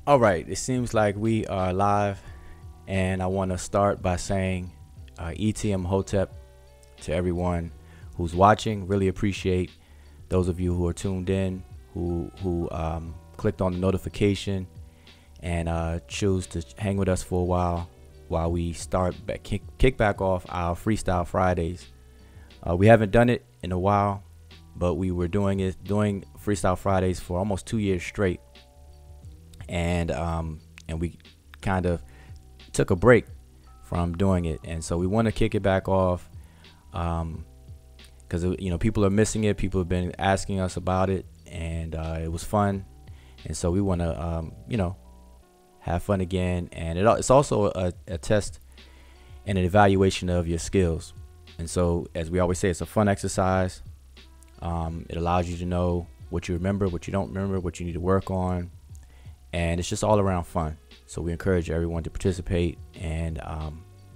All right, it seems like we are live, and I want to start by saying ETM Hotep to everyone who's watching. Really appreciate those of you who are tuned in, who clicked on the notification and choose to hang with us for a while we start kick back off our Freestyle Fridays. We haven't done it in a while, but we were doing Freestyle Fridays for almost 2 years straight. And we kind of took a break from doing it, and so we want to kick it back off because people are missing it. People have been asking us about it, and it was fun, and so we want to have fun again. And it's also a test and an evaluation of your skills. And so, as we always say, it's a fun exercise. It allows you to know what you remember, what you don't remember, what you need to work on. And it's just all around fun. So we encourage everyone to participate and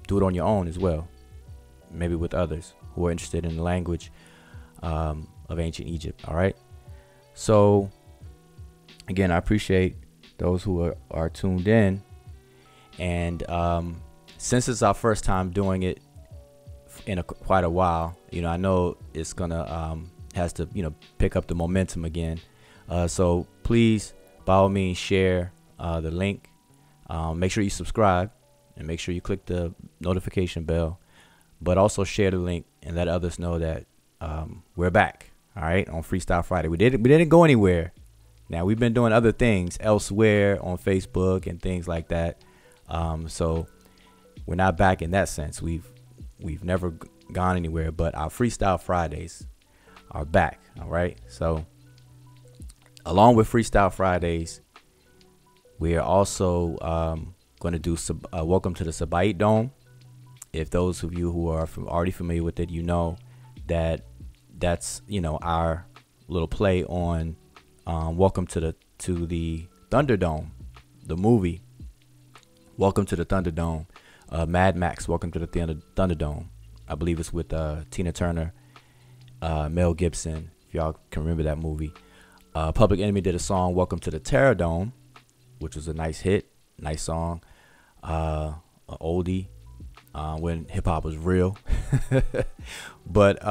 do it on your own as well. Maybe with others who are interested in the language of ancient Egypt. All right. So again, I appreciate those who are tuned in. And since it's our first time doing it in quite a while, I know it's gonna has to pick up the momentum again. So please, by all means, share the link. Make sure you subscribe and make sure you click the notification bell, but also share the link and let others know that we're back. All right, on Freestyle Friday. We didn't go anywhere. Now we've been doing other things elsewhere on Facebook and things like that. So we're not back in that sense. We've never gone anywhere, but our Freestyle Fridays are back. All right, so along with Freestyle Fridays, we are also going to do Welcome to the Sabaite Dome. If those of you who are already familiar with it, that's our little play on Welcome to the Thunderdome, the movie. Welcome to the Thunderdome. Mad Max, Welcome to the Thunderdome. I believe it's with Tina Turner, Mel Gibson, if y'all can remember that movie. Public Enemy did a song, Welcome to the Terror Dome, which was a nice hit, nice song, an oldie, when hip hop was real. But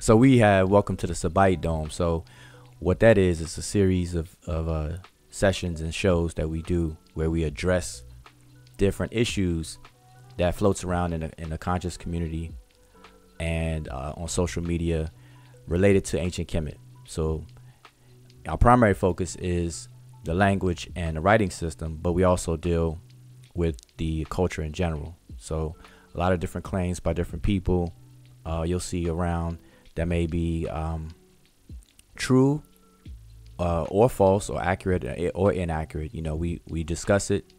so we have Welcome to the Sabaite Dome. So what that is a series of sessions and shows that we do where we address different issues that floats around in the conscious community and on social media related to ancient Kemet. So our primary focus is the language and the writing system, but we also deal with the culture in general. So a lot of different claims by different people you'll see around that may be true or false or accurate or inaccurate. We discuss it.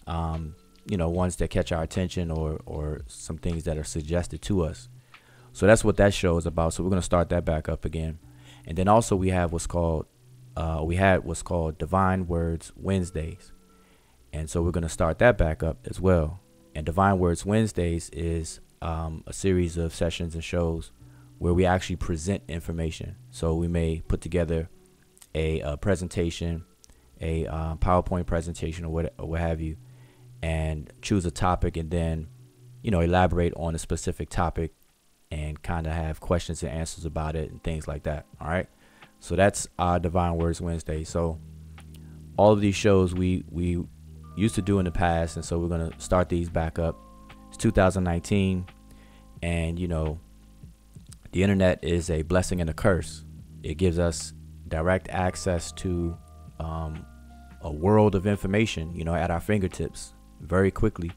Ones that catch our attention or some things that are suggested to us. So that's what that show is about. So we're going to start that back up again. And then also we have what's called Divine Words Wednesdays. And so we're going to start that back up as well. And Divine Words Wednesdays is a series of sessions and shows where we actually present information. So we may put together a presentation, a PowerPoint presentation or what have you, and choose a topic and then, elaborate on a specific topic and kind of have questions and answers about it and things like that. All right. So that's our Divine Words Wednesday. So all of these shows we used to do in the past, and so we're going to start these back up. It's 2019, and the internet is a blessing and a curse. It gives us direct access to a world of information, at our fingertips very quickly.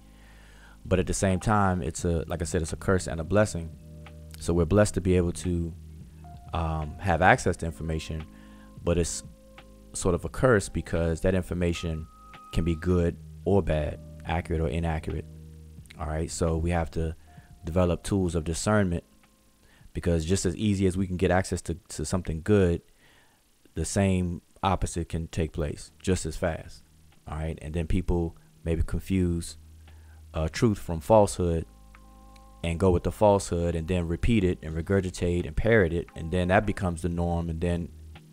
But at the same time, like I said, it's a curse and a blessing. So we're blessed to be able to have access to information, but it's sort of a curse because that information can be good or bad, accurate or inaccurate. All right. So we have to develop tools of discernment, because just as easy as we can get access to something good, the same opposite can take place just as fast. All right. And then people maybe confuse truth from falsehood and go with the falsehood and then repeat it and regurgitate and parrot it. And then that becomes the norm. And then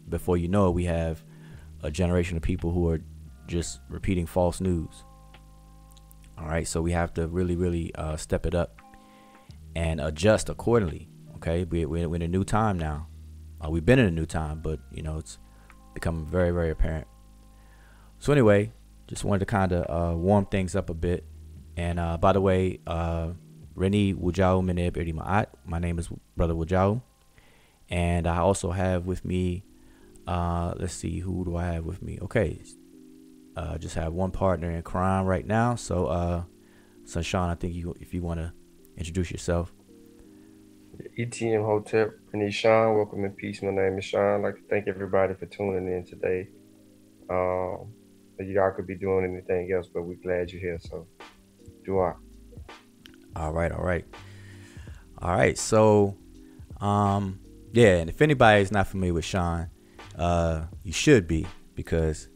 before you know it, we have a generation of people who are just repeating false news. All right, so we have to really step it up and adjust accordingly. Okay, we're in a new time now. We've been in a new time, but it's becoming very apparent. So anyway, just wanted to kind of warm things up a bit. And by the way, Reni Wujau Meneb Maat. My name is Brother Wujau, and I also have with me. Let's see, who do I have with me? Okay, just have one partner in crime right now. So, Sean, I think if you want to introduce yourself. ETM Hotel, Rene Sean, welcome in peace. My name is Sean. I'd like to thank everybody for tuning in today. Y'all could be doing anything else, but we're glad you're here. So, do I. All right. So, yeah, and if anybody is not familiar with Sean, you should be, because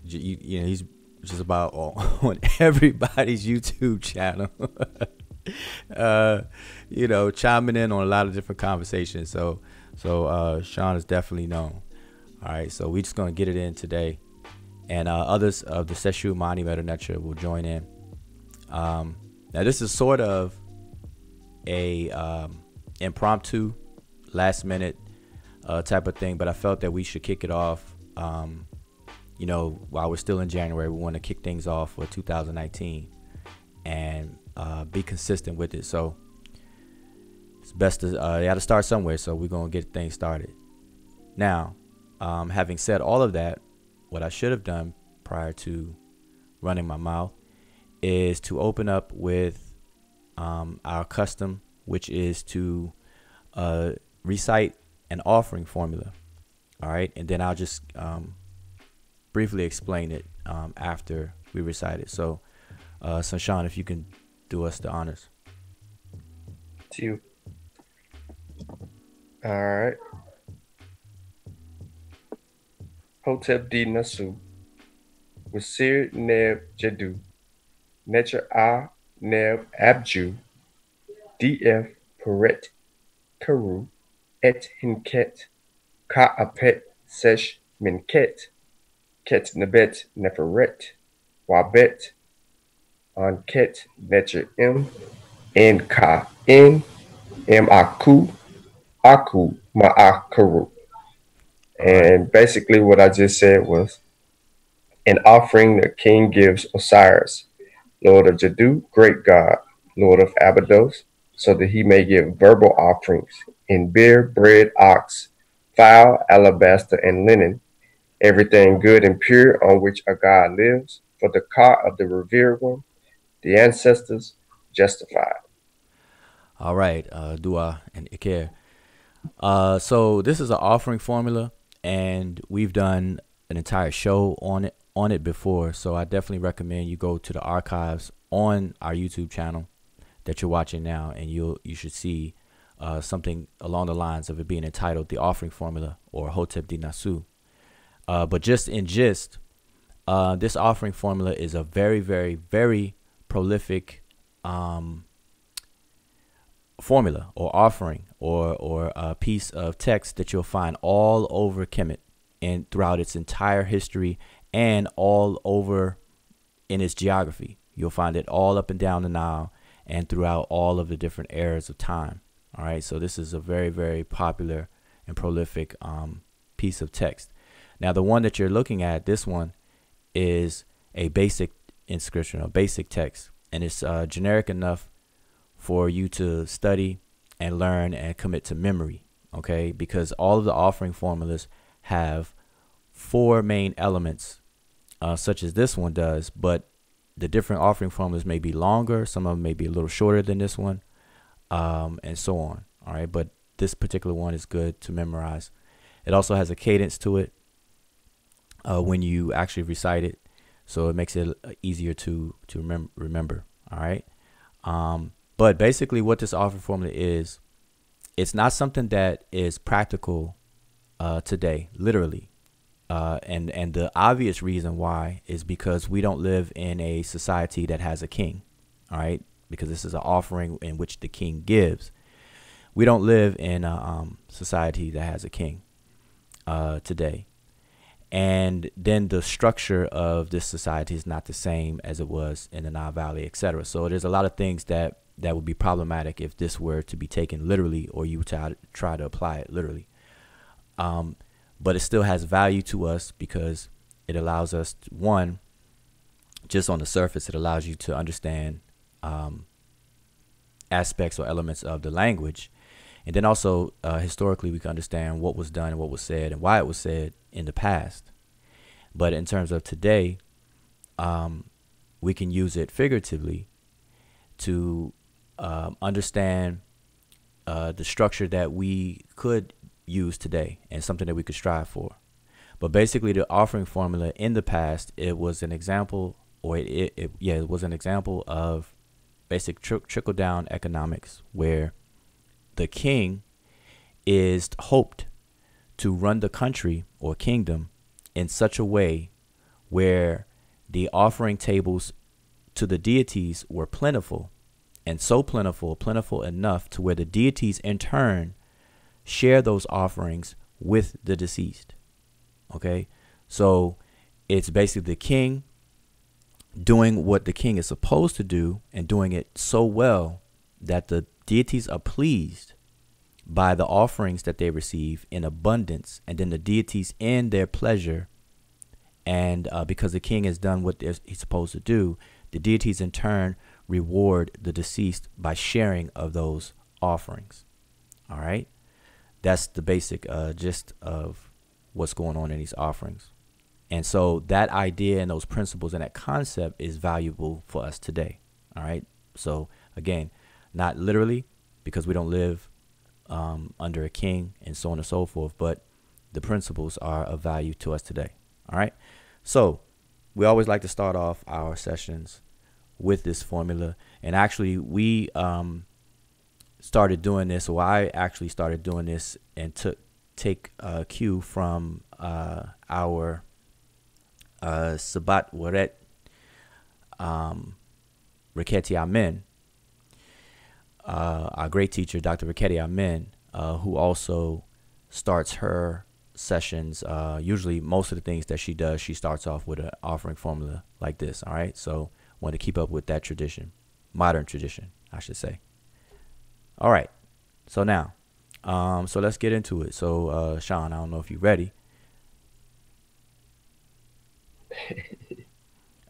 he's just about on everybody's YouTube channel. Chiming in on a lot of different conversations. So Sean is definitely known. All right, so we're just gonna get it in today, and others of the Sesh Mani Medew Netcher will join in. Now this is sort of a impromptu, last minute type of thing, but I felt that we should kick it off. While we're still in January, we want to kick things off for 2019 and be consistent with it. So it's best to you got to start somewhere. So we're gonna get things started. Now, having said all of that, what I should have done prior to running my mouth is to open up with our custom, which is to recite an offering formula. All right, and then I'll just briefly explain it after we recite it. So, Sean, if you can do us the honors. To you. All right. Hotep D Nasu, Wasir Neb Jedu, Netcher A Neb Abju, DF Peret Karu, Et Hinket, Ka Apet Sesh Minket, Ket Nebet Neferet, Wabet, Anket Netcher M, Nka N, Aku, Aku Ma'akaru. All right. And basically, what I just said was an offering the king gives Osiris, Lord of Jadu, great God, Lord of Abydos, so that he may give verbal offerings in beer, bread, ox, fowl, alabaster, and linen, everything good and pure on which a God lives, for the Ka of the revered one, the ancestors justified. All right, Dua and Ikea. So this is an offering formula, and we've done an entire show on it before. So I definitely recommend you go to the archives on our YouTube channel that you're watching now, and you should see something along the lines of it being entitled "The Offering Formula" or Hotep Di Nasu. But just in gist, this offering formula is a very prolific formula or offering or a piece of text that you'll find all over Kemet and throughout its entire history and all over in its geography. You'll find it all up and down the Nile and throughout all of the different eras of time. All right, so this is a very popular and prolific piece of text. Now, the one that you're looking at, this one, is a basic inscription, a basic text, and it's generic enough for you to study and learn and commit to memory, okay? Because all of the offering formulas have 4 main elements, such as this one does, but the different offering formulas may be longer, some of them may be a little shorter than this one, and so on, all right? But this particular one is good to memorize. It also has a cadence to it when you actually recite it, so it makes it easier to remember, all right? But basically what this offering formula is, it's not something that is practical today, literally. And the obvious reason why is because we don't live in a society that has a king, all right? Because this is an offering in which the king gives. We don't live in a society that has a king today. And then the structure of this society is not the same as it was in the Nile Valley, etc. So there's a lot of things that would be problematic if this were to be taken literally, or you try to apply it literally. But it still has value to us because it allows us to, one, just on the surface, it allows you to understand aspects or elements of the language. And then also historically, we can understand what was done and what was said and why it was said in the past. But in terms of today, we can use it figuratively to understand the structure that we could use today and something that we could strive for. But basically, the offering formula in the past, it was an example, or it was an example of basic trickle down economics, where the king is hoped to run the country or kingdom in such a way where the offering tables to the deities were plentiful, and so plentiful enough to where the deities in turn share those offerings with the deceased. Okay, so it's basically the king doing what the king is supposed to do, and doing it so well that the deities are pleased by the offerings that they receive in abundance, and then the deities in their pleasure, and because the king has done what he's supposed to do, the deities in turn reward the deceased by sharing of those offerings. All right, that's the basic gist of what's going on in these offerings. And so that idea and those principles and that concept is valuable for us today. All right, so again, not literally, because we don't live under a king and so on and so forth, but the principles are of value to us today. All right, so we always like to start off our sessions with this formula, and actually we started doing this, or I actually started doing this and take a cue from our Sabat Waret Reketi Amen, our great teacher, Dr. Reketi Amen, who also starts her sessions. Usually most of the things that she does, she starts off with an offering formula like this. All right, so want to keep up with that tradition, modern tradition, I should say. All right, so now, so let's get into it. So Sean, I don't know if you're ready.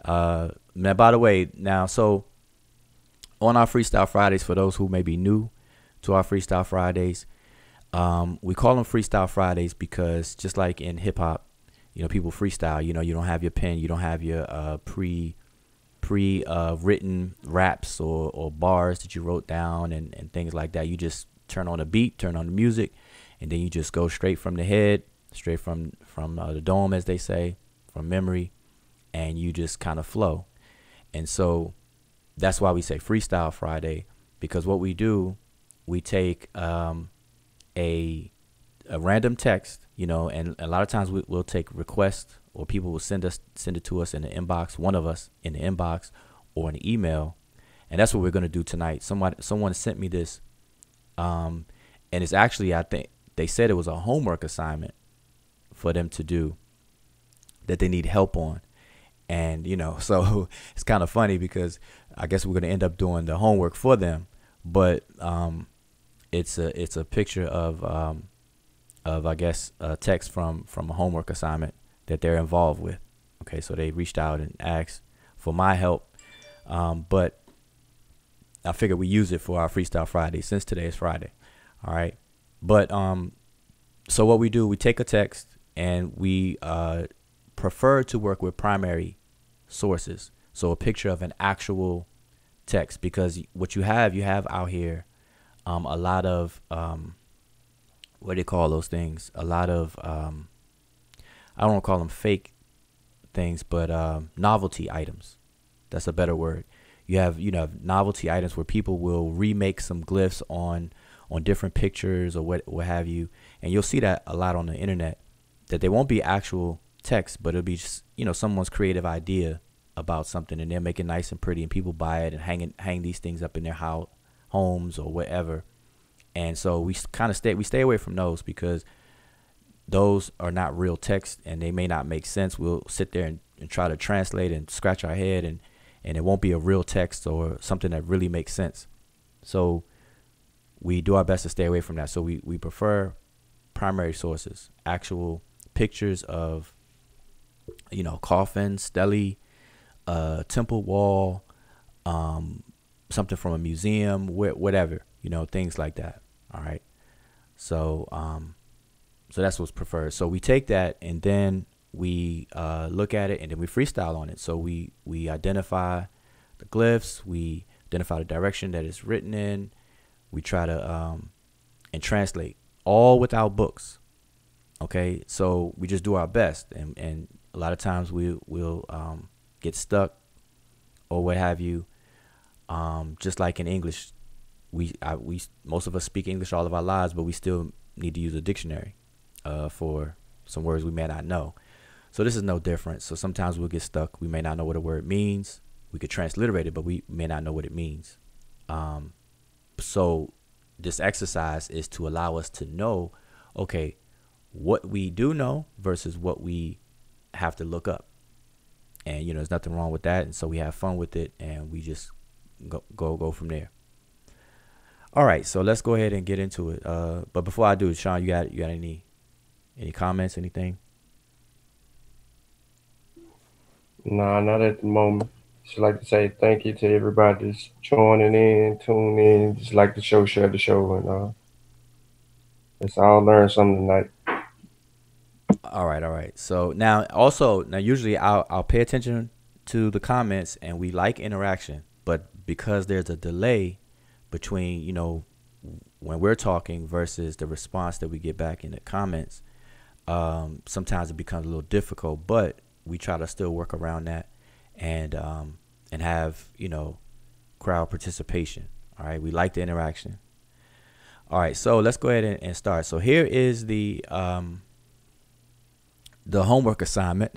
Now, by the way, now, so on our Freestyle Fridays, for those who may be new to our Freestyle Fridays, we call them Freestyle Fridays because just like in hip hop, you know, people freestyle. You know, you don't have your pen, you don't have your written raps or bars that you wrote down and things like that. You just turn on a beat, turn on the music, and then you just go straight from the head, straight from the dome, as they say, from memory, and you just kind of flow. And so that's why we say Freestyle Friday, because what we do, we take a random text, you know, and a lot of times we'll take requests, or people will send it to us in the inbox, one of us in the inbox or an email. And that's what we're going to do tonight. Someone sent me this, and it's actually, I think they said it was a homework assignment for them to do that they need help on. And, you know, so it's kind of funny because I guess we're going to end up doing the homework for them. But it's a picture of I guess a text from a homework assignment that they're involved with. Okay, so they reached out and asked for my help, but I figured we use it for our Freestyle Friday since today is Friday. All right, but so what we do, we take a text and we prefer to work with primary sources, so a picture of an actual text, because what you have out here a lot of what do you call those things? A lot of I don't want to call them fake things, but novelty items. That's a better word. You have novelty items where people will remake some glyphs on different pictures or what have you, and you'll see that a lot on the internet. That they won't be actual text, but it'll be just, someone's creative idea about something, and they're making nice and pretty, and people buy it and hang these things up in their homes or whatever. And so we kind of stay away from those, because those are not real text and they may not make sense. We'll sit there and try to translate and scratch our head, and it won't be a real text or something that really makes sense. So we do our best to stay away from that. So we prefer primary sources, actual pictures of, coffins, stele, temple wall, something from a museum, whatever, things like that. All right. So so that's what's preferred. So we take that and then we look at it and then we freestyle on it. So we identify the glyphs, we identify the direction that it's written in, we try to and translate, all without books. Okay, so we just do our best, and a lot of times we'll get stuck or what have you. Just like in English, we most of us speak English all of our lives, but we still need to use a dictionary for some words we may not know. So this is no different. So sometimes we'll get stuck. We may not know what a word means. We could transliterate it, but we may not know what it means. So this exercise is to allow us to know, okay, what we do know versus what we have to look up. And, there's nothing wrong with that. And so we have fun with it and we just go from there. All right. So let's go ahead and get into it. But before I do, Sean, you got any comments, anything? Nah, not at the moment. Just like to say thank you to everybody that's joining in, tuning in. Just like the show, share the show, and let's all learn something tonight. All right. So now usually I'll pay attention to the comments and we like interaction, but because there's a delay between, when we're talking versus the response that we get back in the comments, sometimes it becomes a little difficult, but we try to still work around that and have, crowd participation. All right. We like the interaction. All right. So let's go ahead and start. So here is the homework assignment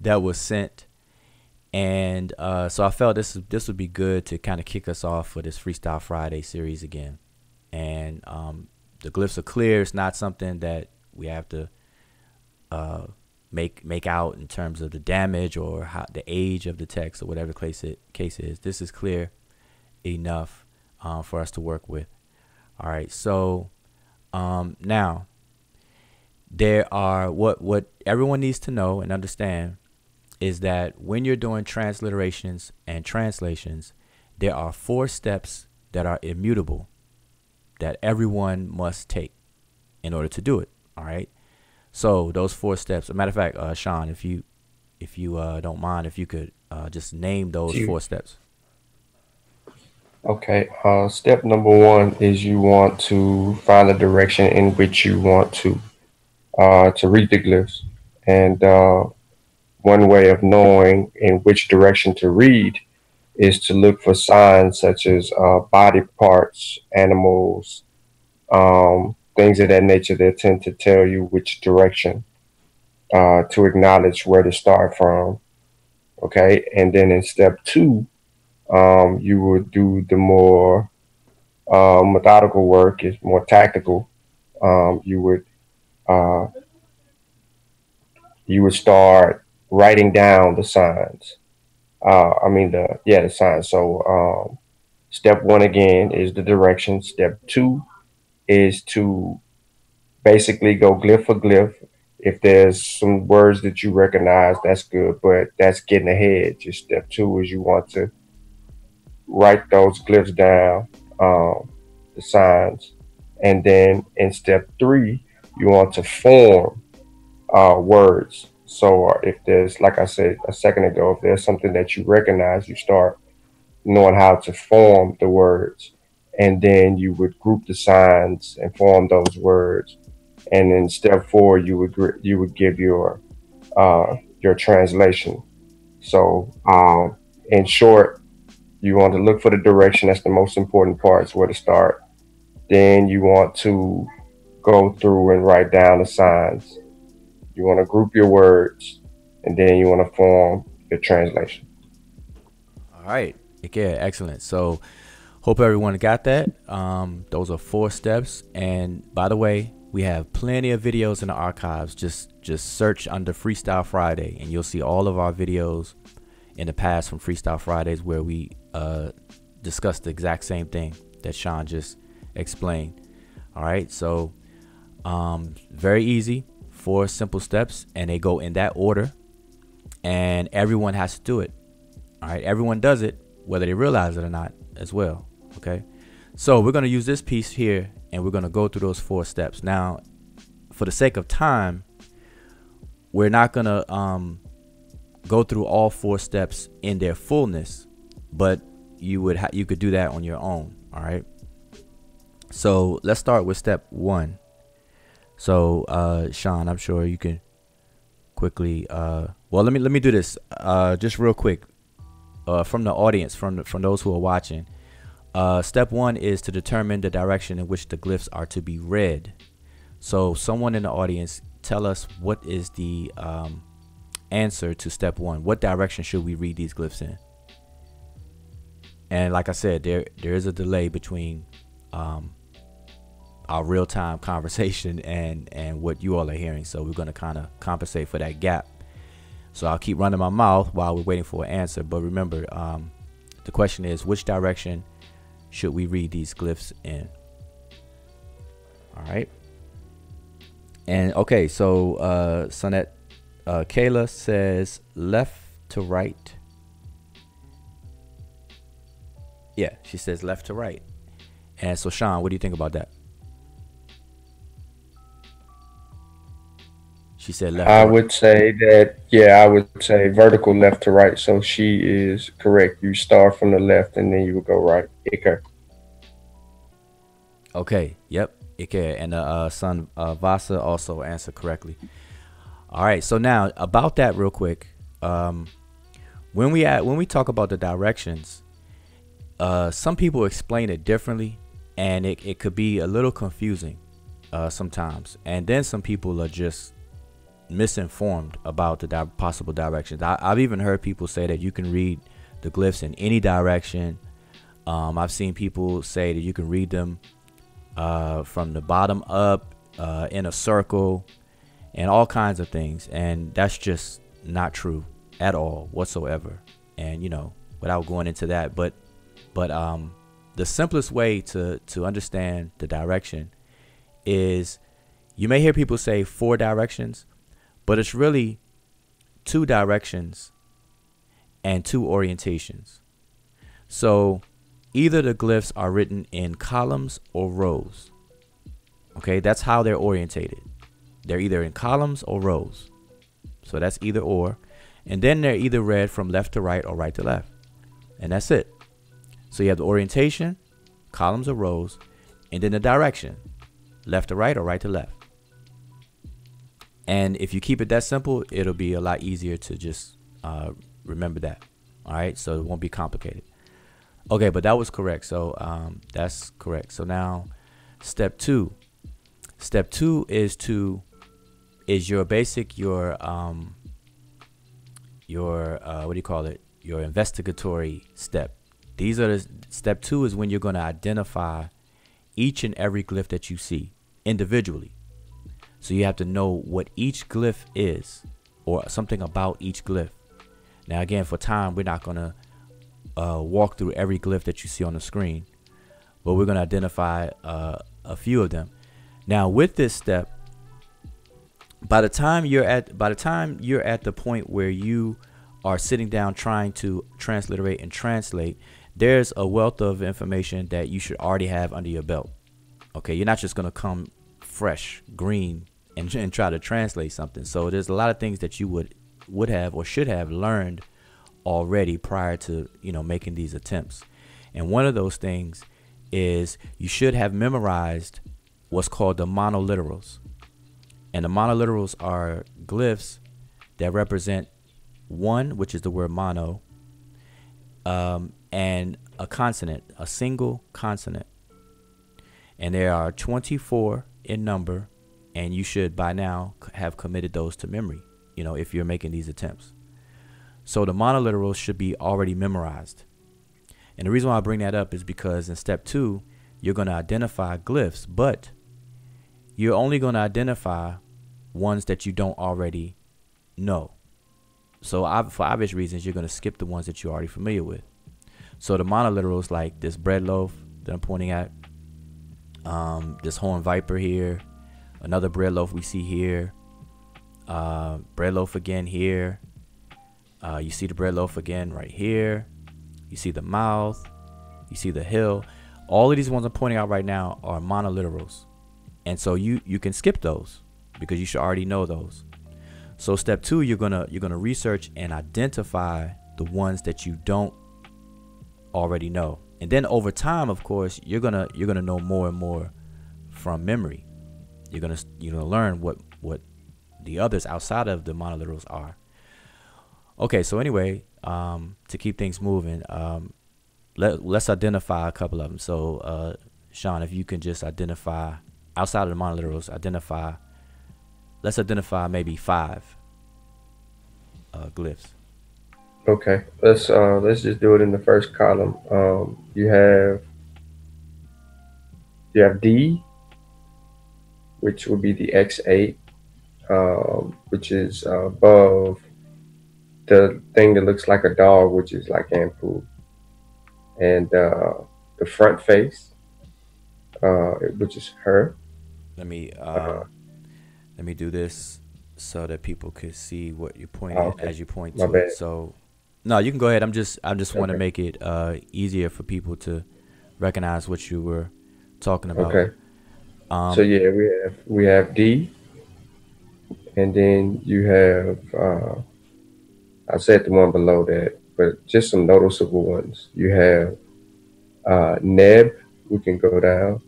that was sent. And so I felt this would be good to kind of kick us off for this Freestyle Friday series again. And the glyphs are clear. It's not something that we have to make out in terms of the damage or how the age of the text or whatever the case is. This is clear enough for us to work with. All right. So now there are what everyone needs to know and understand is that when you're doing transliterations and translations, there are 4 steps that are immutable that everyone must take in order to do it. All right. So those 4 steps. As a matter of fact, Sean, if you don't mind, if you could just name those 4 steps. Okay. Step number 1 is you want to find the direction in which you want to read the glyphs, and one way of knowing in which direction to read is to look for signs such as body parts, animals, things of that nature that tend to tell you which direction to acknowledge where to start from. Okay, and then in step 2, you would do the more methodical work, is more tactical. You would start writing down the signs. The signs. So step 1 again is the direction. Step 2 is to basically go glyph for glyph. If there's some words that you recognize, that's good, but that's getting ahead. Just step 2 is you want to write those glyphs down, the signs, and then in step 3, you want to form words. So if there's, like I said a second ago, if there's something that you recognize, you start knowing how to form the words, and then you would group the signs and form those words. And in step 4, you would give your translation. So in short, you want to look for the direction. That's the most important part. Is where to start. Then you want to go through and write down the signs. You want to group your words, and then you want to form your translation. All right. Yeah, excellent. So hope everyone got that. Those are 4 steps. And by the way, We have plenty of videos in the archives. Just search under Freestyle Friday and you'll see all of our videos in the past from Freestyle Fridays where we discussed the exact same thing that Sean just explained. All right, so very easy, 4 simple steps, and they go in that order, and everyone has to do it. All right, everyone does it whether they realize it or not as well. Okay, so we're going to use this piece here and we're going to go through those 4 steps. Now, for the sake of time, we're not going to go through all 4 steps in their fullness, but you could do that on your own. All right, so let's start with step 1. So Sean, I'm sure you can quickly well, let me do this just real quick from the audience, from those who are watching. Step 1 is to determine the direction in which the glyphs are to be read. So someone in the audience, tell us what is the answer to step 1. What direction should we read these glyphs in? And like I said, there is a delay between our real-time conversation and what you all are hearing, so we're going to kind of compensate for that gap. So I'll keep running my mouth while we're waiting for an answer. But remember, the question is, which direction should we read these glyphs in? All right. And okay, so Sonette Kayla says left to right. Yeah, she says left to right. And so Sean, what do you think about that? She said left. I would say that, yeah, I would say vertical left to right. So she is correct. You start from the left and then you would go right. Okay. Okay. Yep. Okay. And son Vasa also answered correctly. All right. So now about that real quick. When we talk about the directions, some people explain it differently, and it could be a little confusing sometimes. And then some people are just misinformed about the possible directions. I've even heard people say that you can read the glyphs in any direction. I've seen people say that you can read them from the bottom up, in a circle, and all kinds of things. And that's just not true at all whatsoever. And without going into that, but the simplest way to understand the direction is, you may hear people say 4 directions, but it's really 2 directions and 2 orientations. So either the glyphs are written in columns or rows. Okay, that's how they're orientated. They're either in columns or rows. So that's either or. And then they're either read from left to right or right to left. And that's it. So you have the orientation, columns or rows, and then the direction, left to right or right to left. And if you keep it that simple, it'll be a lot easier to just remember that. All right, so it won't be complicated. Okay, but that was correct. So that's correct. So now step 2. Step 2 is your basic, your what do you call it? Your investigatory step. These are step 2 is when you're going to identify each and every glyph that you see individually. So you have to know what each glyph is, or something about each glyph. Now again, for time, we're not going to walk through every glyph that you see on the screen, but we're going to identify a few of them. Now with this step, by the time you're at the point where you are sitting down trying to transliterate and translate, there's a wealth of information that you should already have under your belt. Okay, you're not just going to come fresh, green, and try to translate something. So there's a lot of things that you would have or should have learned already prior to making these attempts. And one of those things is you should have memorized what's called the monoliterals. And the monoliterals are glyphs that represent 1, which is the word mono, and a consonant, a single consonant. And there are 24 in number, and you should by now have committed those to memory, if you're making these attempts. So the monoliterals should be already memorized. And the reason why I bring that up is because in step 2, you're going to identify glyphs, but you're only going to identify ones that you don't already know. So for obvious reasons, you're going to skip the ones that you're already familiar with. So the monoliterals, like this bread loaf that I'm pointing at, this horn viper here, another bread loaf we see here, bread loaf again here. You see the bread loaf again right here. You see the mouth. You see the hill. All of these ones I'm pointing out right now are monoliterals. And so you can skip those because you should already know those. So step 2, you're gonna research and identify the ones that you don't already know. And then over time, of course, you're gonna know more and more from memory. You're gonna learn what the others outside of the monoliterals are. Okay, so anyway, to keep things moving, let's identify a couple of them. So Sean, if you can just identify outside of the monoliterals, let's identify maybe 5 glyphs. Okay, let's just do it in the first column. You have D, which would be the X8, which is above the thing that looks like a dog, which is like Ampu, and the front face, which is her. Let me do this so that people could see what you're pointing at as you point My to bad. it. So no, you can go ahead. I just want to Okay. make it easier for people to recognize what you were talking about. Okay. So yeah, we have D, and then you have I said the one below that, but just some noticeable ones. You have Neb. We can go down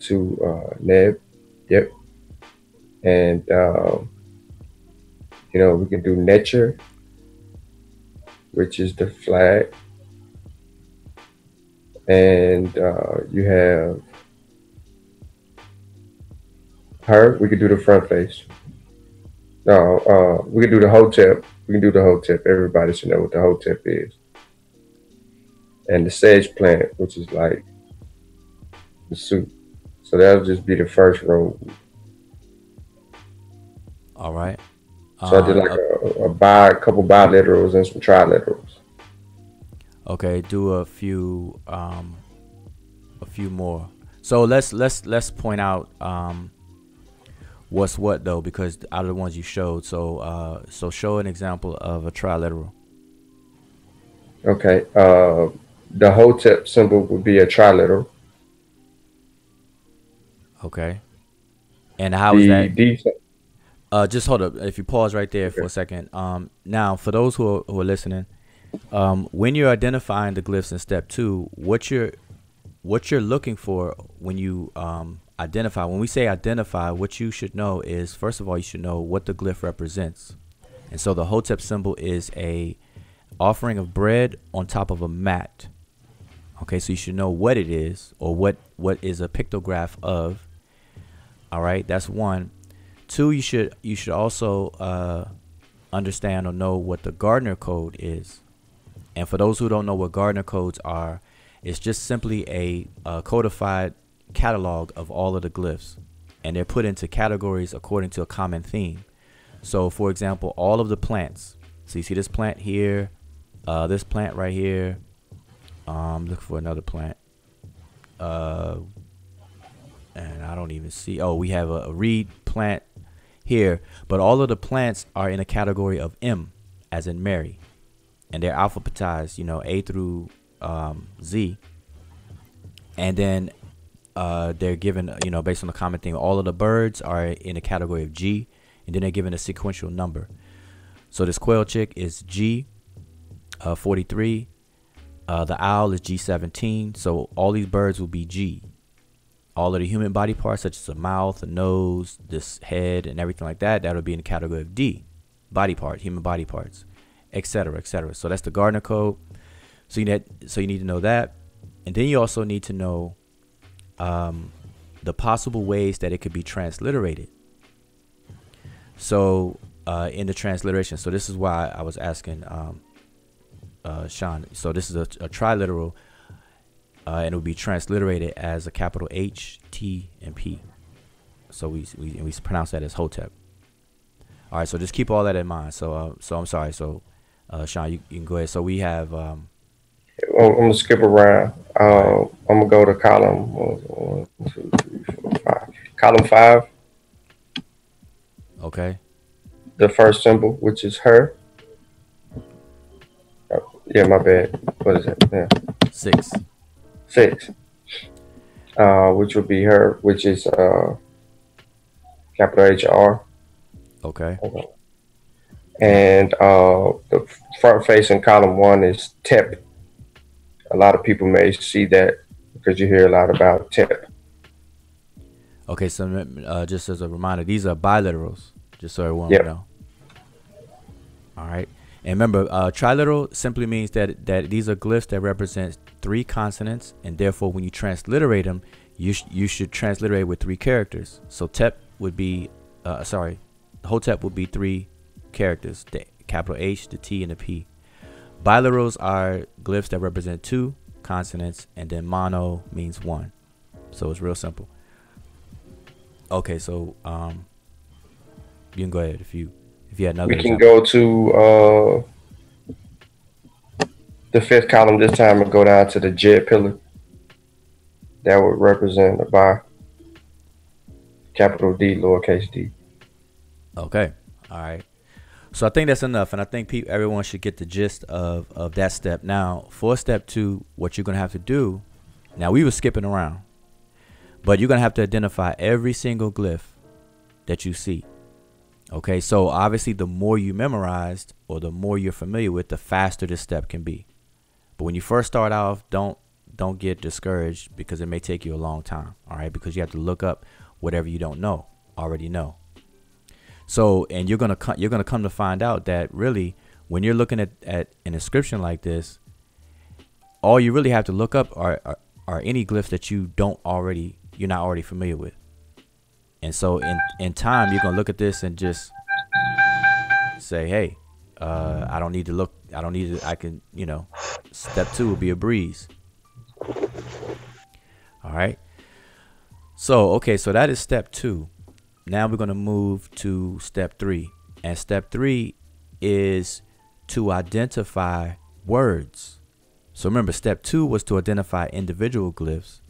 to Neb. Yep. And we can do Netcher, which is the flag, and you have her. We could do the front face. No, we can do the hotep. We can do the hotep. Everybody should know what the hotep is. And the sage plant, which is like the soup. So that'll just be the first row. All right. So I did like a couple biliterals and some triliterals. Okay, do a few more. So let's point out what's what though, because out of the ones you showed. So show an example of a triliteral. Okay. The hotep symbol would be a triliteral. Okay. And how is that? D. Just hold up. If you pause right there for a second. Now for those who are listening, when you're identifying the glyphs in step 2, what you're looking for when you identify. When we say identify, what you should know is, first of all, you should know what the glyph represents. And so the hotep symbol is a offering of bread on top of a mat. Okay, so you should know what it is, or what is a pictograph of. All right, that's 1. 2, you should also understand or know what the Gardner code is. And for those who don't know what Gardner codes are, it's just simply a codified catalog of all of the glyphs, and they're put into categories according to a common theme. So for example, all of the plants, so you see this plant here, this plant right here, look for another plant, and I don't even see, we have a reed plant here, but all of the plants are in a category of M, as in Mary, and they're alphabetized, A through Z, and then they're given, based on the common thing. All of the birds are in a category of G, and then they're given a sequential number. So this quail chick is G 43. The owl is G17. So all these birds will be G. All of the human body parts, such as the mouth, the nose, this head, and everything like that, that'll be in the category of D, body part, human body parts, etc., etc. So that's the Gardner code. So you need to know that, and then you also need to know the possible ways that it could be transliterated. So in the transliteration, so this is why I was asking Sean. So this is a triliteral, and it will be transliterated as a capital H, T, and P. So we pronounce that as Hotep. All right, so just keep all that in mind. So I'm sorry. So, Sean, you can go ahead. So we have I'm gonna skip around. all right, I'm gonna go to column one, 2, 3, 4, 5. Column 5, okay, the first symbol, which is her. Yeah, my bad. What is it? Yeah, 6. 6. Which would be her, which is capital HR. Okay, Okay. And the front facing column 1 is TEP. A lot of people may see that because you hear a lot about TEP. okay. So just as a reminder, these are biliterals. Just so everyone would Yep. know. All right. And remember, triliteral simply means that these are glyphs that represent 3 consonants, and therefore, when you transliterate them, you should transliterate with 3 characters. So Tep would be, Hotep would be 3 characters: the capital H, the T, and the P. Biliterals are glyphs that represent 2 consonants, and then mono means 1. So it's real simple. Okay, so you can go ahead if you had another We can example. go to the 5th column this time and go down to the jet pillar. That would represent a bar, capital D, lowercase d. Okay, all right. So I think that's enough, and I think everyone should get the gist of that step. Now, for step 2, what you're gonna have to do. Now we were skipping around, but you're gonna have to identify every single glyph that you see. Okay, so obviously the more you memorized or the more you're familiar with, the faster this step can be. But when you first start off, don't get discouraged because it may take you a long time. All right, because you have to look up whatever you don't know, already know. So, and you're gonna come to find out that really, when you're looking at an inscription like this, all you really have to look up are any glyphs that you're not already familiar with. And so in time, you're gonna look at this and just say, hey, I don't need to look. I don't need to. I can, step 2 will be a breeze. All right. So, okay, so that is step 2. Now we're going to move to step 3. And step 3 is to identify words. So remember, step 2 was to identify individual glyphs.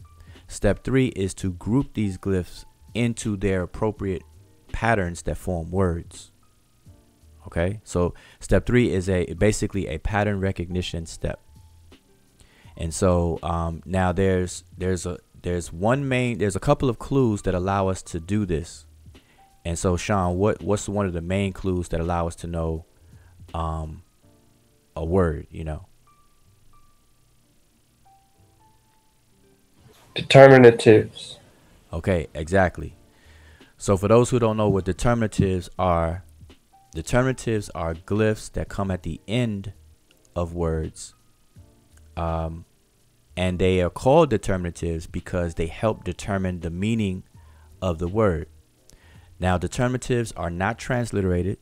Step 3 is to group these glyphs into their appropriate patterns that form words. Okay, so step 3 is basically a pattern recognition step. And so now there's a couple of clues that allow us to do this. And so, Sean, what's one of the main clues that allow us to know a word? Determinatives. Okay, exactly. So for those who don't know what determinatives are glyphs that come at the end of words. And they are called determinatives because they help determine the meaning of the word. Now, determinatives are not transliterated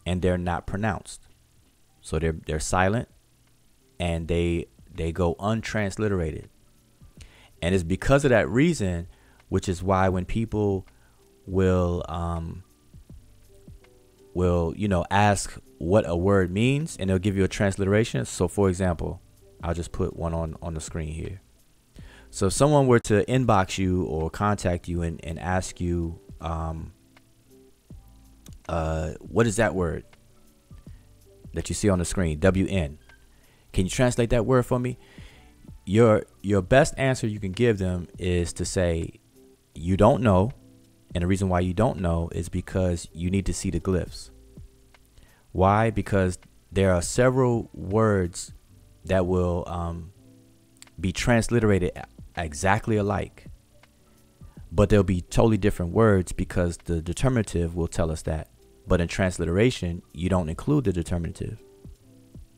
and they're not pronounced. So they're silent and they go untransliterated. And it's because of that reason, which is why when people will ask what a word means, and they'll give you a transliteration. So for example, I'll just put one on the screen here. So if someone were to inbox you or contact you and ask you, what is that word that you see on the screen? WN. Can you translate that word for me? Your best answer you can give them is to say you don't know, and the reason why you don't know is because you need to see the glyphs. Why? Because there are several words that will be transliterated exactly alike, but they'll be totally different words because the determinative will tell us that. But in transliteration, you don't include the determinative.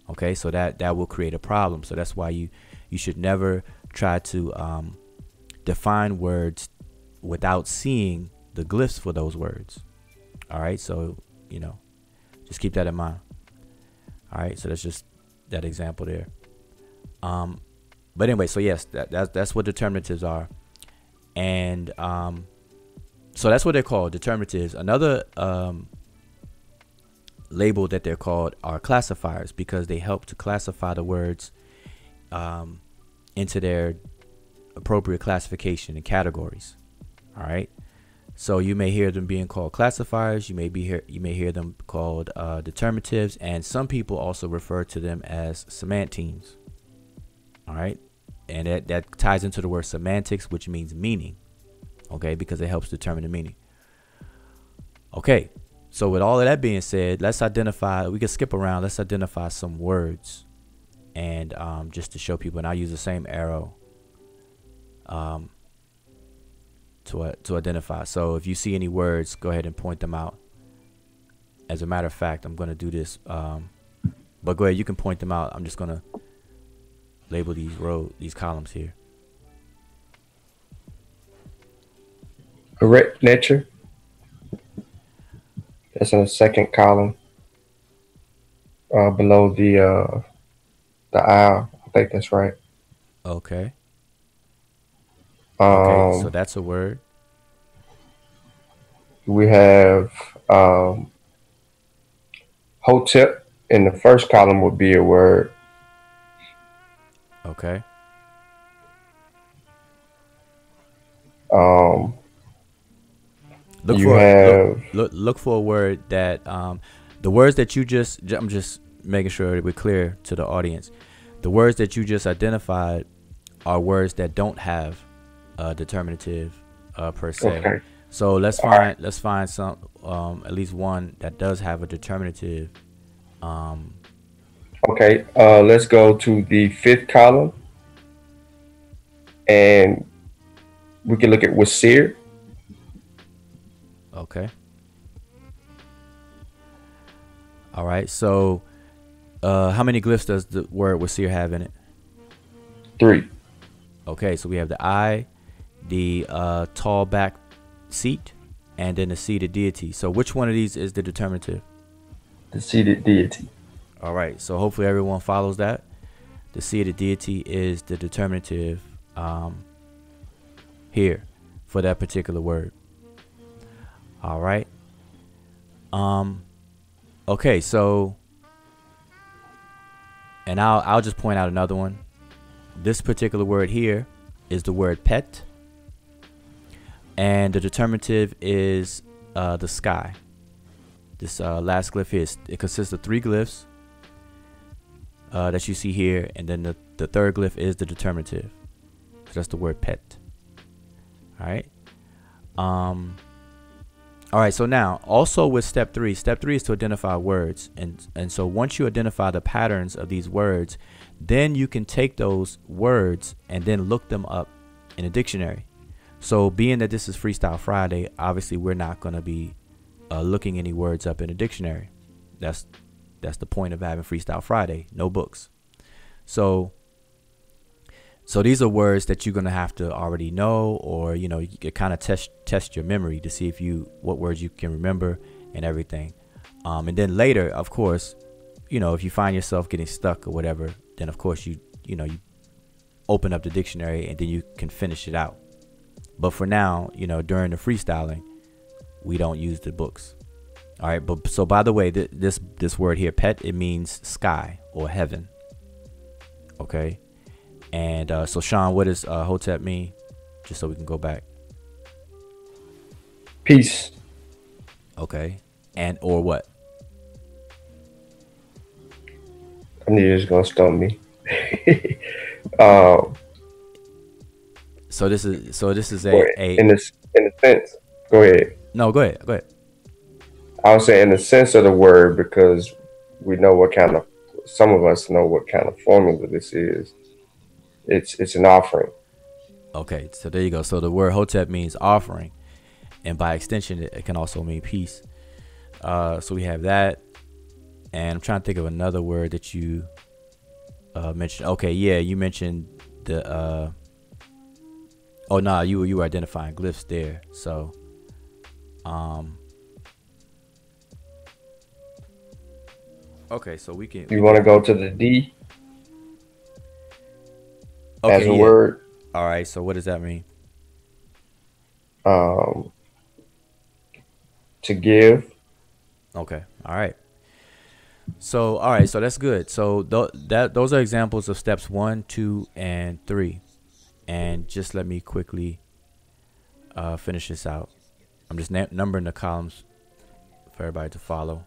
Okay, so that will create a problem. So that's why you should never try to define words without seeing the glyphs for those words. All right, so just keep that in mind. All right, so that's just that example there. But anyway, so yes, that's what determinatives are. And So that's what they're called, determinatives. Another label that they're called are classifiers, because they help to classify the words into their appropriate classification and categories. All right. So you may hear them being called classifiers. You may hear them called determinatives, and some people also refer to them as semantimes. All right, and that ties into the word semantics, which means meaning. Okay, because it helps determine the meaning. Okay, so with all of that being said, let's identify. We can skip around. Let's identify some words, and just to show people, and I'll use the same arrow to identify. So if you see any words, go ahead and point them out. As a matter of fact, I'm going to do this, but go ahead, you can point them out. I'm just going to label these columns here. Correct, Netcher. That's in the second column, below the I. I think that's right. Okay. Okay, so that's a word. We have Hotep in the first column would be a word. Okay. Look for a word that the words that you just, I'm just making sure we're clear to the audience. The words that you just identified are words that don't have a determinative per se. Okay. So let's find some at least one that does have a determinative. Okay, let's go to the fifth column, and we can look at wasir. Okay. All right. So, how many glyphs does the word wasir have in it? 3. Okay, so we have the I, the tall back seat, and then the seated deity. So which one of these is the determinative? The seated deity. All right. So hopefully everyone follows that. The seated deity is the determinative here for that particular word. All right. Okay, so, and I'll just point out another one. This particular word here is the word pet, and the determinative is the sky. This last glyph here, it consists of 3 glyphs that you see here, and then the third glyph is the determinative. So that's the word pet. All right. All right, so now also with step 3 is to identify words, and so once you identify the patterns of these words, then you can take those words and then look them up in a dictionary. So being that this is Freestyle Friday, obviously we're not going to be looking any words up in a dictionary. That's the point of having Freestyle Friday, no books. So these are words that you're going to have to already know, or, you know, you can kind of test your memory to see what words you can remember and everything. And then later, of course, you know, if you find yourself getting stuck or whatever, then of course you open up the dictionary and then you can finish it out. But for now, you know, during the freestyling, we don't use the books. All right. But so by the way, this word here, pet, it means sky or heaven. Okay. And so, Sean, what does Hotep mean? Just so we can go back. Peace. Okay. And or what? I knew you was gonna stump me. So this is in a sense. Go ahead. No, go ahead. Go ahead. I was saying in the sense of the word, because we know some of us know what kind of formula this is. It's an offering. Okay, so there you go. So the word Hotep means offering, and by extension, it can also mean peace. So we have that, and I'm trying to think of another word that you mentioned. Okay, yeah, you mentioned the. Oh no, you were identifying glyphs there. So, okay, so we can. You want to go to the D? Okay, as a word. All right. So what does that mean? to give. Okay. All right. So all right. So that's good. So those are examples of steps 1, 2, and 3. And just let me quickly finish this out. I'm just numbering the columns for everybody to follow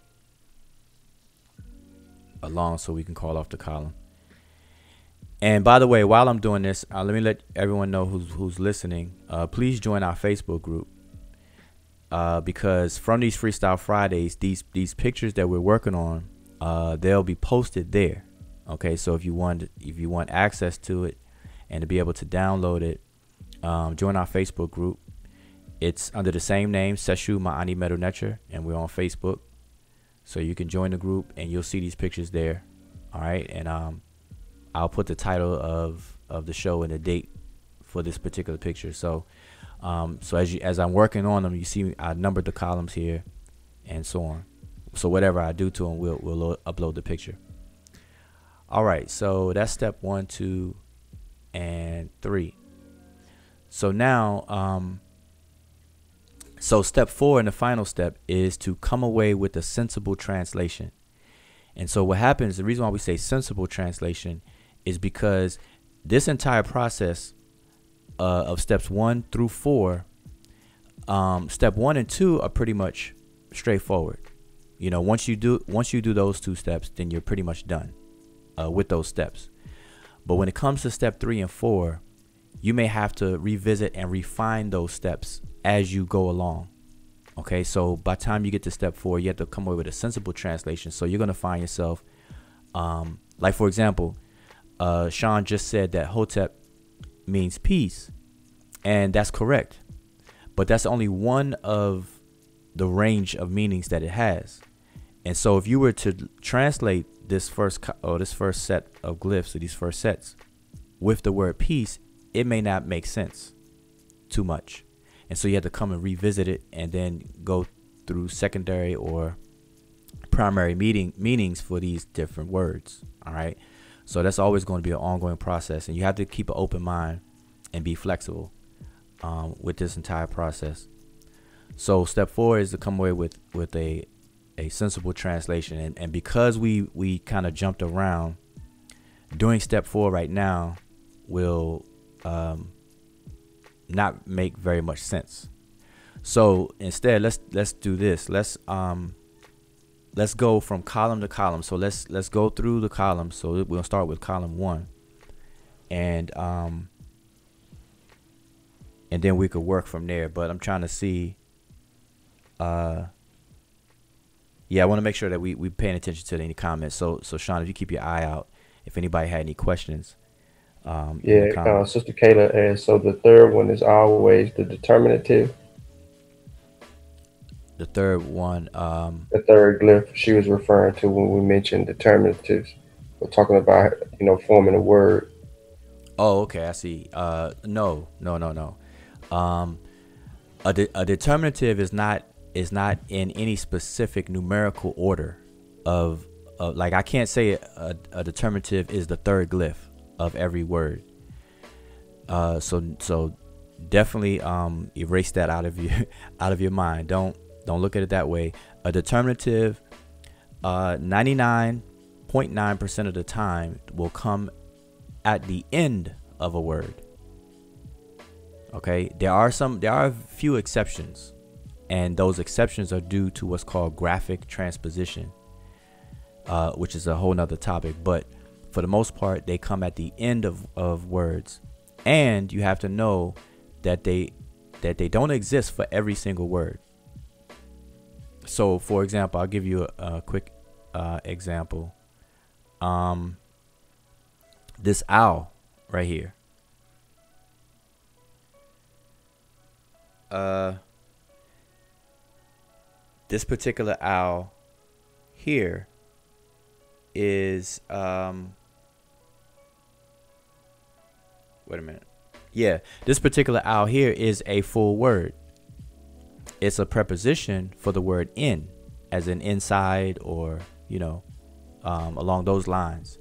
along so we can call off the column. And by the way, while I'm doing this, let me let everyone know who's listening. Please join our Facebook group because from these Freestyle Fridays, these pictures that we're working on, they'll be posted there. Okay, so if you want access to it and to be able to download it, join our Facebook group. It's under the same name, Sesh Netcher, and we're on Facebook. So you can join the group and you'll see these pictures there. All right, and I'll put the title of the show and the date for this particular picture. So so as I'm working on them, you see I numbered the columns here and so on. So whatever I do to them, we'll upload the picture. All right, so that's step 1, 2, and 3. So now so step 4 and the final step is to come away with a sensible translation. And so what happens, the reason why we say sensible translation is because this entire process of steps 1 through 4, step 1 and 2 are pretty much straightforward. You know, once you do those 2 steps, then you're pretty much done with those steps. But when it comes to step 3 and 4, you may have to revisit and refine those steps as you go along. Okay, so by the time you get to step 4, you have to come away with a sensible translation. So you're going to find yourself, like for example, Sean just said that Hotep means peace, and that's correct. But that's only one of the range of meanings that it has. And so if you were to translate this first set of glyphs, or these first sets, with the word peace, it may not make sense too much. And so you have to come and revisit it and then go through secondary or primary meanings for these different words. All right. So that's always going to be an ongoing process, and you have to keep an open mind and be flexible with this entire process. So step 4 is to come away with a sensible translation. And because we kind of jumped around, doing step 4 right now will not make very much sense. So instead, let's do this. Let's go from column to column. So let's go through the columns. So we'll start with column 1, and then we could work from there. But I'm trying to see. Yeah, I want to make sure that we paying attention to any comments. So Sean, if you keep your eye out, if anybody had any questions. Sister Kayla asked, so the third one is always the determinative. The third one, the third glyph she was referring to when we mentioned determinatives. We're talking about, forming a word. Oh, okay, I see. No. A determinative is not in any specific numerical order of like I can't say a determinative is the third glyph of every word. So definitely erase that out of your mind. Don't look at it that way. A determinative 99.9% of the time will come at the end of a word. Okay, there are a few exceptions, and those exceptions are due to what's called graphic transposition, which is a whole nother topic. But for the most part, they come at the end of words, and you have to know that they don't exist for every single word. So, for example, I'll give you a quick example. This owl right here. This particular owl here is wait a minute. Yeah, this particular owl here is a full word. It's a preposition for the word in, as in inside, or along those lines.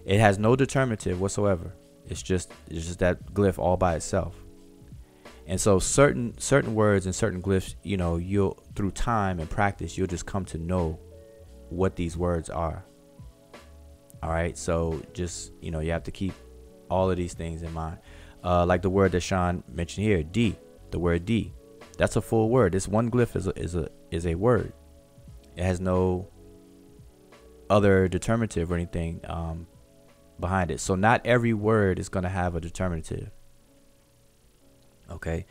It has no determinative whatsoever. It's just that glyph all by itself. And so certain words and certain glyphs, you'll through time and practice, you'll just come to know what these words are. All right. So just, you have to keep all of these things in mind. Like the word that Sean mentioned here, D, the word D, that's a full word. This one glyph is a word. It has no other determinative or anything behind it. So not every word is going to have a determinative. Okay.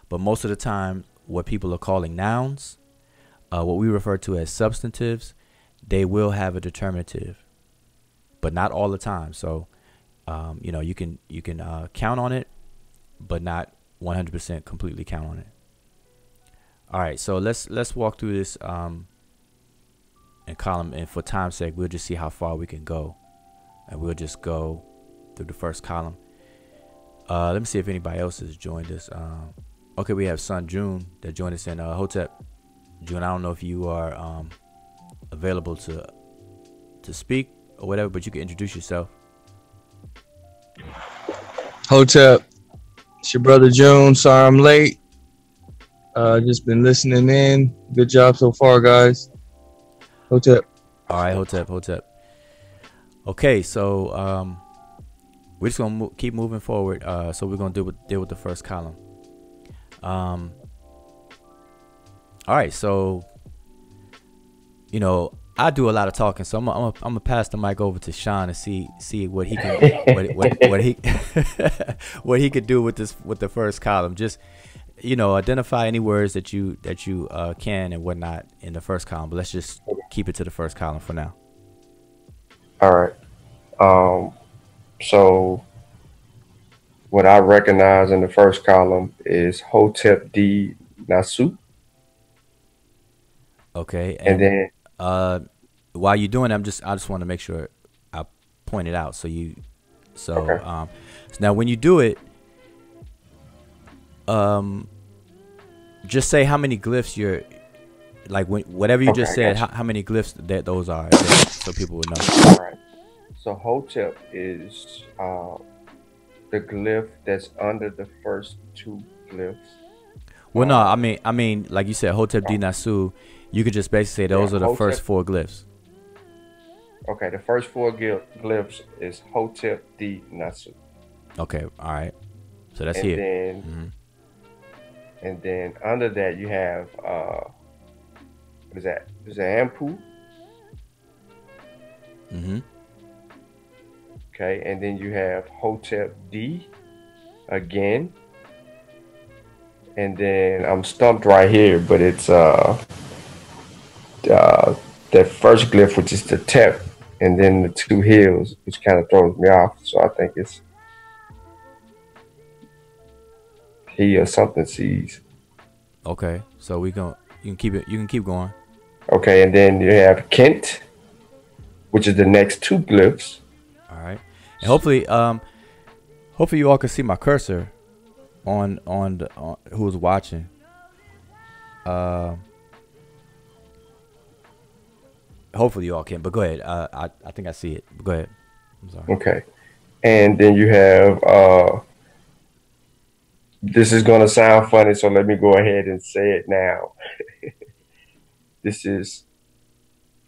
But most of the time, what people are calling nouns, what we refer to as substantives, they will have a determinative, but not all the time. So, you can count on it, but not 100% completely count on it. All right. So let's walk through this in column, and for time's sake, we'll just see how far we can go, and we'll just go through the first column. Let me see if anybody else has joined us. Okay, we have Sun June that joined us in Hotep. June, I don't know if you are available to speak or whatever, but you can introduce yourself. Hotep, it's your brother June. Sorry I'm late. Just been listening in. Good job so far, guys. Hotep. All right, Hotep. Okay, so we're just gonna keep moving forward. So we're gonna deal with the first column. All right, so I do a lot of talking, so I'm gonna pass the mic over to Sean to see what he can what he could do with the first column. Just identify any words that you can and whatnot in the first column. But let's just keep it to the first column for now. All right. So what I recognize in the first column is Hotep D Nasu. Okay, and then while you're doing it, I just want to make sure I point it out. So now when you do it, just say how many glyphs you're like whatever you just said. How many glyphs that those are, so people would know. All right. So Hotep is the glyph that's under the first two glyphs. Well, no, I mean, like you said, Hotep D Nasu. You could just basically say those are the first four glyphs. Okay, the first four glyphs is Hotep D Nasu. Okay, all right. So that's here. And then under that you have what is that? Is that Ampu? Okay, and then you have Hotep D again. And then I'm stumped right here, but it's that first glyph, which is the Tep, and then the two hills, which kind of throws me off. So I think it's he or something sees. Okay, so you can keep going. Okay, and then you have Kent, which is the next two glyphs. All right, and hopefully you all can see my cursor on who's watching. Hopefully you all can, but go ahead. I think I see it. Go ahead. I'm sorry. Okay, and then you have this is gonna sound funny, so let me go ahead and say it now. This is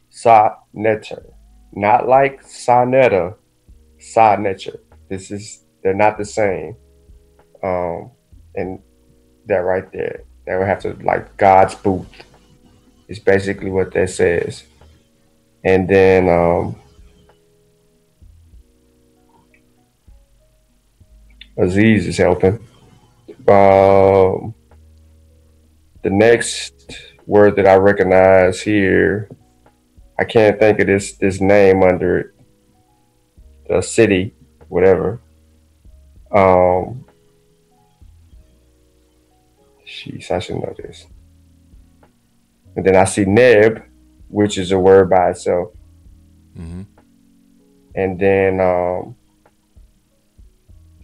Sa Netcher, not like Sa Netta, Sa Netcher. They're not the same. And that right there, they would have to like God's boot is basically what that says. And then Aziz is helping. The next word that I recognize here, I can't think of this name under it. The city, whatever. Jeez, I should know this. And then I see Neb, which is a word by itself. And then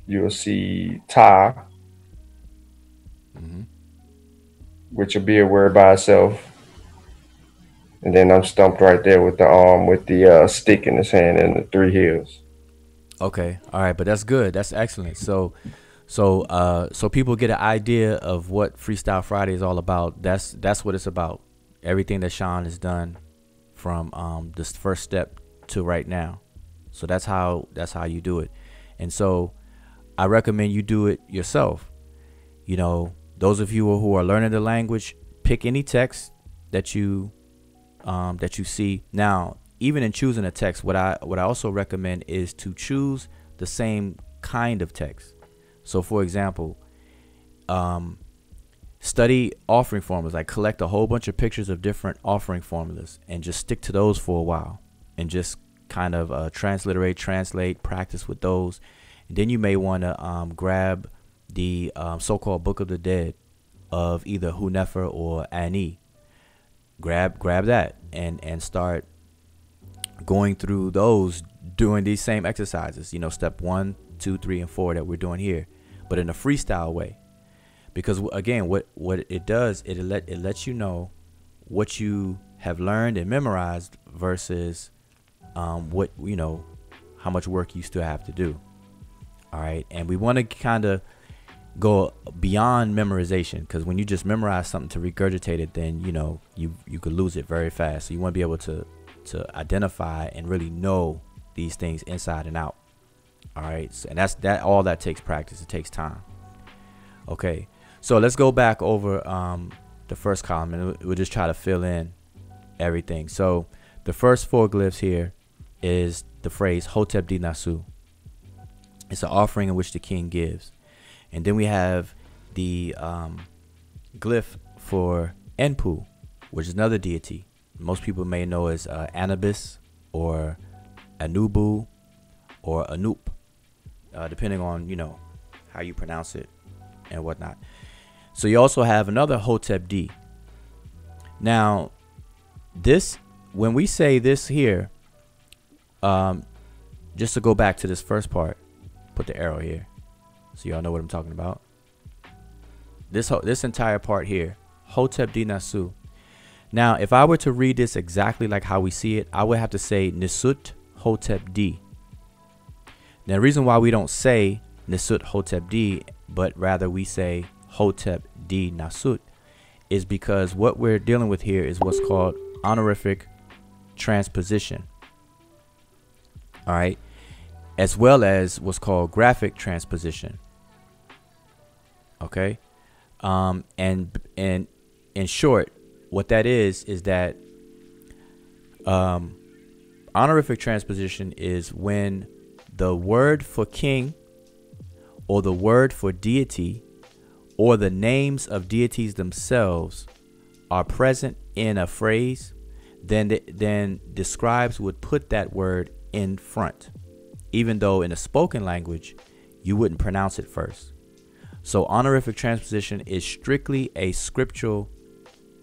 you'll see Ta, which will be a word by itself. And then I'm stumped right there with the arm with the stick in his hand and the three hills. Okay, all right, but that's good. That's excellent. So So people get an idea of what Freestyle Friday is all about. That's what it's about. Everything that Sean has done from this first step to right now. So that's how you do it. And so I recommend you do it yourself. You know, those of you who are learning the language, pick any text that you see. Now, even in choosing a text, what I also recommend is to choose the same kind of text. So for example, study offering formulas, like collect a whole bunch of pictures of different offering formulas and just stick to those for a while and just kind of translate, practice with those. And then you may want to grab the so-called Book of the Dead of either Hunefer or Ani. Grab that and start going through those, doing these same exercises, you know, step 1, 2, 3, and 4 that we're doing here, but in a freestyle way. Because again, what it does, it lets you know what you have learned and memorized versus what, you know, how much work you still have to do. All right, and we want to kind of go beyond memorization, because when you just memorize something to regurgitate it, then you know you could lose it very fast. So you want to be able to identify and really know these things inside and out. All right, so, and all that takes practice. It takes time. Okay, so let's go back over the first column, and we'll just try to fill in everything. So the first 4 glyphs here is the phrase Hotep di Nasu. It's an offering in which the king gives. And then we have the glyph for Enpu, which is another deity. Most people may know as Anubis or Anubu or Anup, depending on, you know, how you pronounce it and whatnot. So you also have another Hotep D. Now, this, when we say this here, just to go back to this first part, put the arrow here so y'all know what I'm talking about. This entire part here, Hotep di Nasu. Now, if I were to read this exactly like how we see it, I would have to say Nisut Hotep di. Now, the reason why we don't say Nisut Hotep di, but rather we say Hotep di Nasut, is because what we're dealing with here is what's called honorific transposition. All right, as well as what's called graphic transposition. Okay, and in short, what that is that honorific transposition is when the word for king or the word for deity or the names of deities themselves are present in a phrase, then the scribes would put that word in front, even though in a spoken language you wouldn't pronounce it first. So honorific transposition is strictly a scriptural,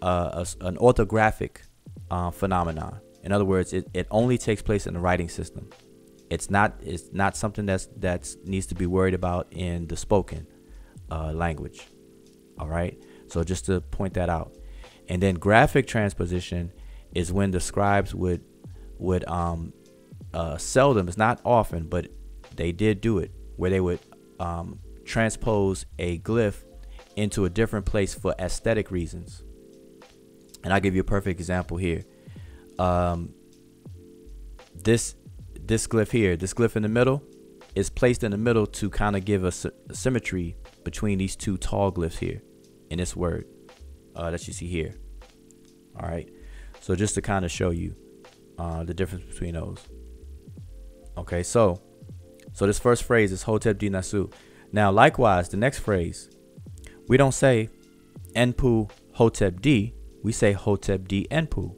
an orthographic phenomenon. In other words, it only takes place in the writing system. It's not something that needs to be worried about in the spoken language. All right, so just to point that out. And then graphic transposition is when the scribes would seldom, it's not often, but they did do it, where they would transpose a glyph into a different place for aesthetic reasons. And I'll give you a perfect example here. This glyph here, this glyph in the middle, is placed in the middle to kind of give us a symmetry between these two tall glyphs here in this word that you see here. All right, so just to kind of show you the difference between those. Okay, so this first phrase is Hotep di Nasu. Now, likewise, the next phrase, we don't say Enpu Hotep di, we say Hotep di Enpu.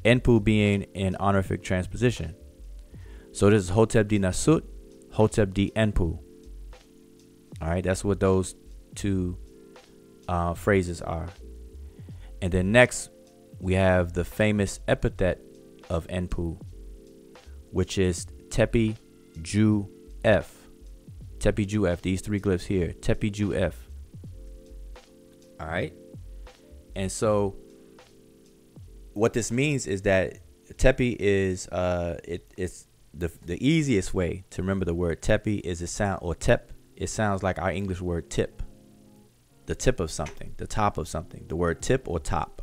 Enpu being an honorific transposition. So this is Hotep di Nasut, Hotep di Enpu. All right, that's what those two phrases are. And then next, we have the famous epithet of Enpu, which is Tepi Ju F. Tepi Ju F, these 3 glyphs here, Tepi Ju F. All right. And so what this means is that Tepi is it's the easiest way to remember the word Tepi is a sound, or Tep it sounds like our English word tip. The tip of something, the top of something. The word tip or top.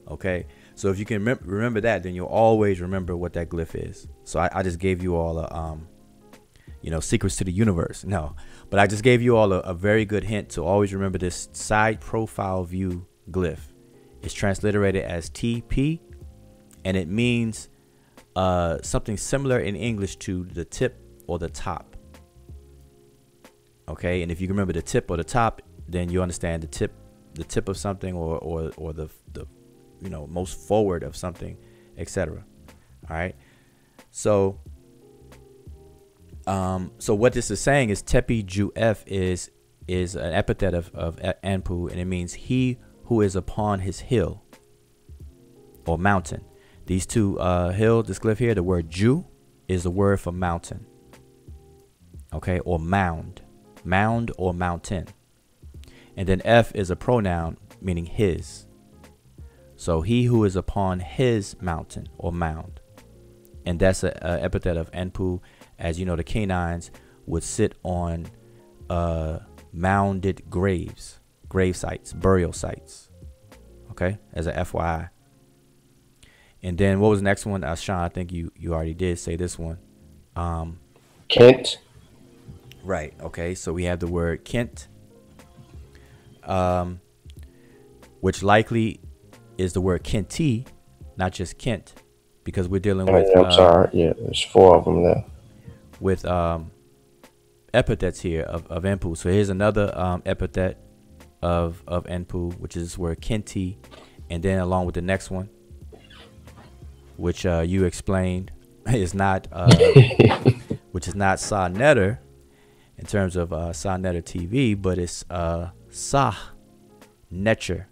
Okay, so if you can remember that, then you'll always remember what that glyph is. So I just gave you all a secrets to the universe. No, but I just gave you all a very good hint to always remember this side profile view glyph. It's transliterated as TP, and it means something similar in English to the tip or the top. Okay, and if you remember the tip or the top, then you understand the tip of something or the most forward of something, etc. All right, so what this is saying is Tepi Ju-F is an epithet of Anpu, and it means he who is upon his hill or mountain. These two hill, this glyph here, the word Ju is the word for mountain. Okay, or mound or mountain. And then F is a pronoun meaning his. So he who is upon his mountain or mound. And that's an epithet of Anpu. As you know, the canines would sit on mounded graves, grave sites, burial sites. Okay, as a FYI. And then what was the next one? Sean, I think you already did say this one. Kent. Right. Okay, so we have the word Kent, which likely is the word Kenti, not just Kent, because we're dealing with. I'm sorry. Yeah, there's 4 of them there. With epithets here of Anpu. So here's another epithet of Anpu, which is this word Kenti, and then along with the next one, which you explained is not, which is not Sa Netter in terms of Sa Netter TV, but it's Sa Netcher,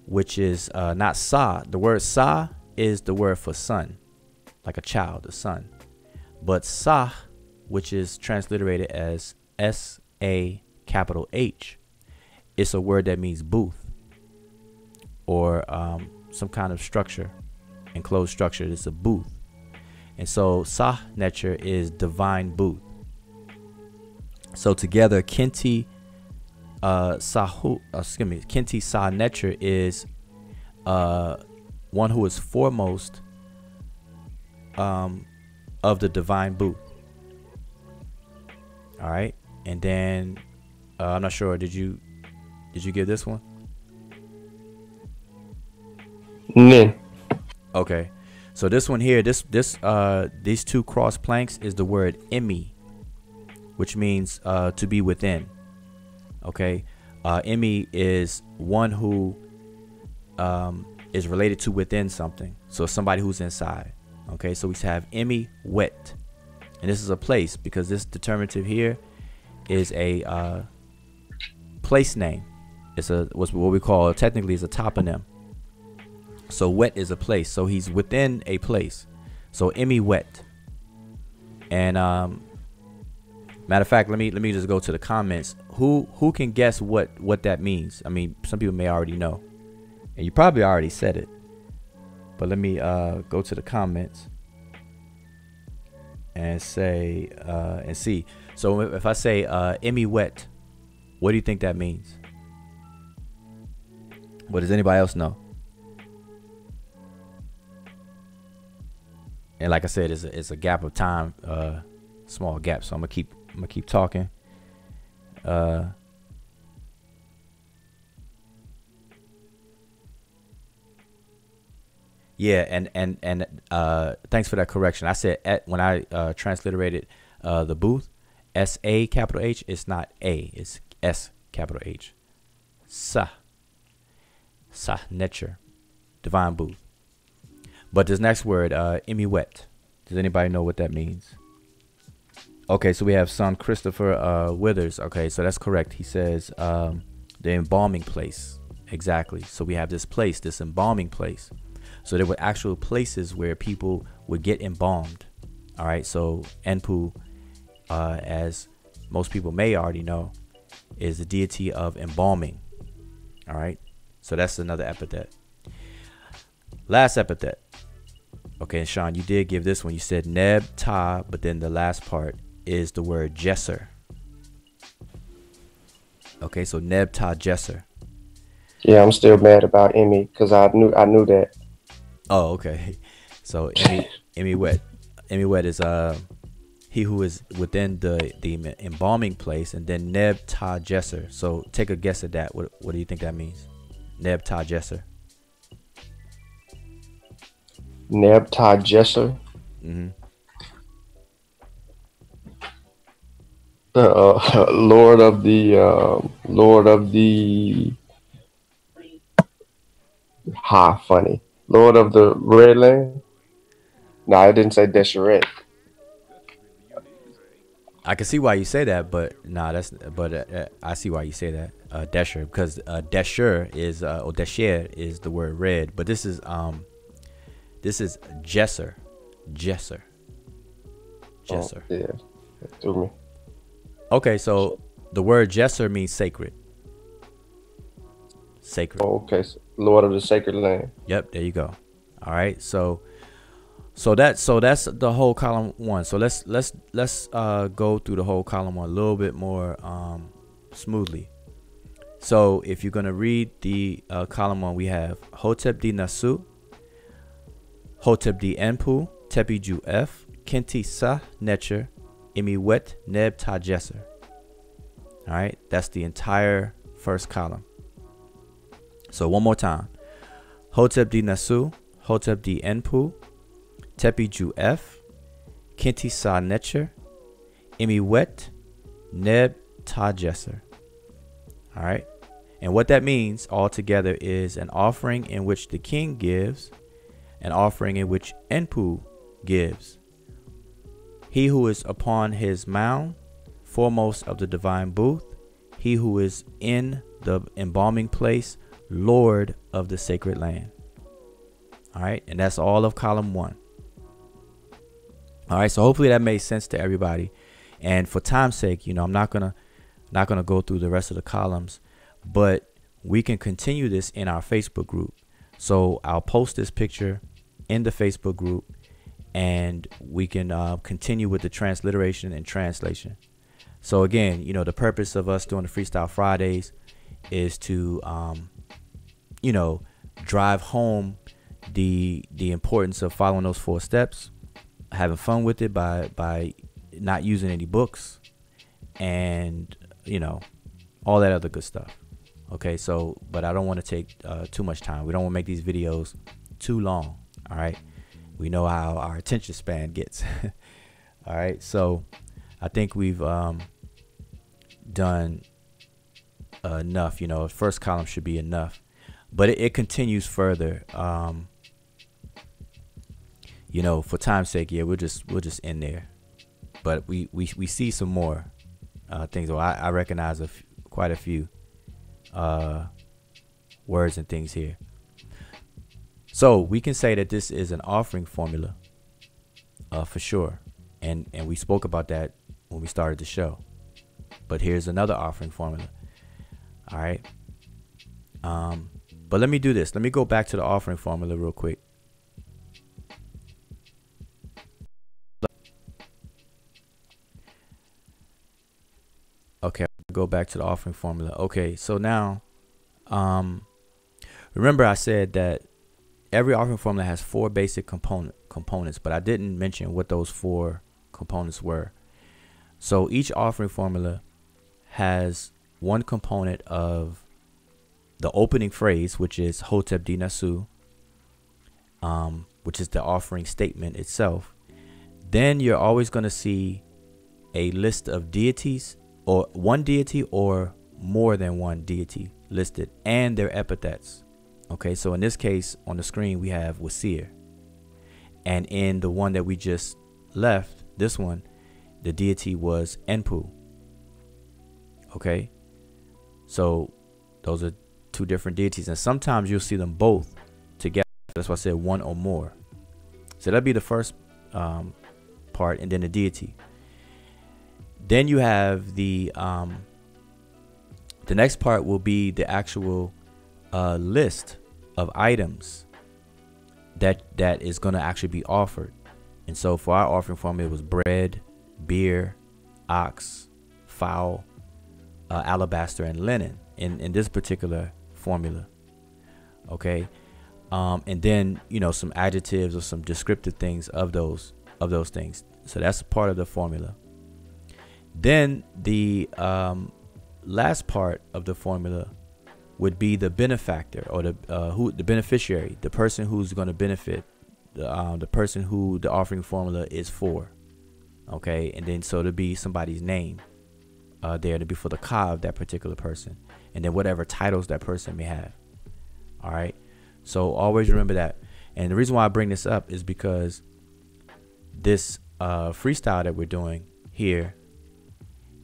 which is not Sa. The word Sa is the word for son, like a child, a son. But Sah, which is transliterated as S-A capital H, it's a word that means booth or some kind of structure, enclosed structure. It's a booth. And so Sah Netcher is divine booth. So together, Kenti Kenti Sah Netcher is one who is foremost of the divine booth. All right, and then I'm not sure. Did you give this one? No. Okay, so this one here, these two cross planks is the word imi, which means to be within. Okay, imi is one who is related to within something. So somebody who's inside. Okay, so we have imi wet, and this is a place because this determinative here is a place name. It's what we call technically is a toponym. So wet is a place, so he's within a place. So imi wet. And matter of fact, let me just go to the comments. Who can guess what that means? I mean, some people may already know, and you probably already said it. But let me go to the comments and say and see. So if I say imi wet, what do you think that means? What does anybody else know? And like I said, it's a gap of time, small gap. So I'm gonna keep talking. Yeah, and thanks for that correction. I said when I transliterated the booth, S-A capital H, it's not A, it's S capital H. Sa Netcher, divine booth. But this next word, imi wet. Does anybody know what that means? Okay, so we have son Christopher Withers. Okay, so that's correct. He says the embalming place. Exactly. So we have this place, this embalming place. So there were actual places where people would get embalmed. All right. So Anpu, as most people may already know, is the deity of embalming. All right. So that's another epithet. Last epithet. Okay, Sean, you did give this one. You said Neb Ta, but then the last part is the word Jesser. Okay, so mdw-ntr. Yeah, I'm still mad about Emmy because I knew that. Oh, okay. So Emmy wet is he who is within the embalming place, and then mdw-ntr. So take a guess at that. What do you think that means? mdw-ntr. Neb-Jesser, Mm-hmm. Lord of the funny. Lord of the Red Land. No, I didn't say Desheret. I can see why you say that, but nah, I see why you say that. Desher, because Desher is or Desher is the word red, but this is Jesser, Jesser, Oh, Jesser. yeah, that threw me. Okay, so the word Jesser means sacred. Sacred. Oh, okay, so Lord of the Sacred Land. Yep, there you go. All right, so that's the whole column 1. So let's go through the whole column 1 a little bit more smoothly. So if you're gonna read the column 1, we have Hotep di Nasu, Hotep di Enpu, Tepi Ju F, Kenti Sa Netcher, Imi Wet Neb Ta Jesser. All right, that's the entire first column. So one more time: Hotep di Nasu, Hotep di Enpu, Tepi Ju F, Kenti Sa Netcher, Imi Wet Neb Ta Jesser. All right, and what that means altogether is an offering in which the king gives, an offering in which Enpu gives. He who is upon his mound, foremost of the divine booth, he who is in the embalming place, Lord of the sacred land. All right, and that's all of column 1. All right, so hopefully that made sense to everybody. And for time's sake, I'm not gonna go through the rest of the columns, but we can continue this in our Facebook group. So I'll post this picture in the Facebook group, and we can continue with the transliteration and translation. So again, the purpose of us doing the Freestyle Fridays is to drive home the importance of following those 4 steps, having fun with it by not using any books, and all that other good stuff. Okay, so but I don't want to take too much time. We don't want to make these videos too long. All right, we know how our attention span gets. All right, so I think we've done enough. First column should be enough, but it continues further. For time's sake, yeah, we'll just end there. But we see some more things. Well, I recognize quite a few words and things here. So we can say that this is an offering formula for sure. And we spoke about that when we started the show. But here's another offering formula. All right. But let me do this. Let me go back to the offering formula real quick. Okay, go back to the offering formula. Okay, so now, remember I said that every offering formula has 4 basic components, but I didn't mention what those 4 components were. So each offering formula has one component of the opening phrase, which is Hotep di Nasu, which is the offering statement itself. Then you're always going to see a list of deities, or one deity or more than one deity listed, and their epithets. Okay, so in this case on the screen we have Wasir, and in the one that we just left, this one, the deity was Enpu. Okay, so those are 2 different deities, and sometimes you'll see them both together. That's why I said one or more. So that'd be the first part, and then the deity. Then you have the next part will be the actual list of items that is going to actually be offered. And so for our offering formula, it was bread, beer, ox, fowl, alabaster, and linen in this particular formula. Okay. And then, you know, some adjectives or some descriptive things of those things. So that's a part of the formula. Then the last part of the formula would be the benefactor, or the beneficiary, the person who's going to benefit, the person who the offering formula is for. Okay, and then so to be somebody's name there to be for the ka of that particular person, and then whatever titles that person may have. All right, so always remember that. And the reason why I bring this up is because this freestyle that we're doing here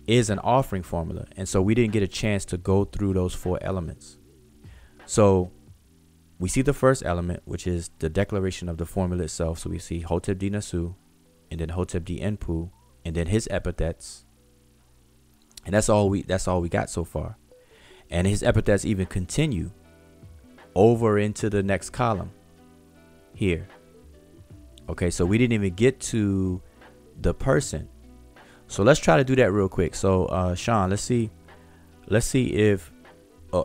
is an offering formula, and so we didn't get a chance to go through those 4 elements. So we see the first element, which is the declaration of the formula itself. So we see Hotep D Nasu, and then Hotep D Npu, and then his epithets, and that's all we got so far. And his epithets even continue over into the next column here. Okay, so we didn't even get to the person. So let's try to do that real quick. So Sean, let's see if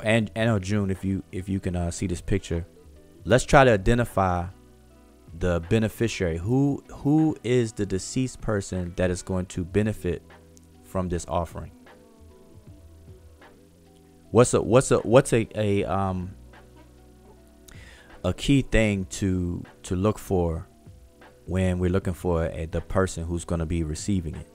and June, if you can see this picture. Let's try to identify the beneficiary. Who is the deceased person that is going to benefit from this offering? What's a key thing to look for when we're looking for the person who's going to be receiving it?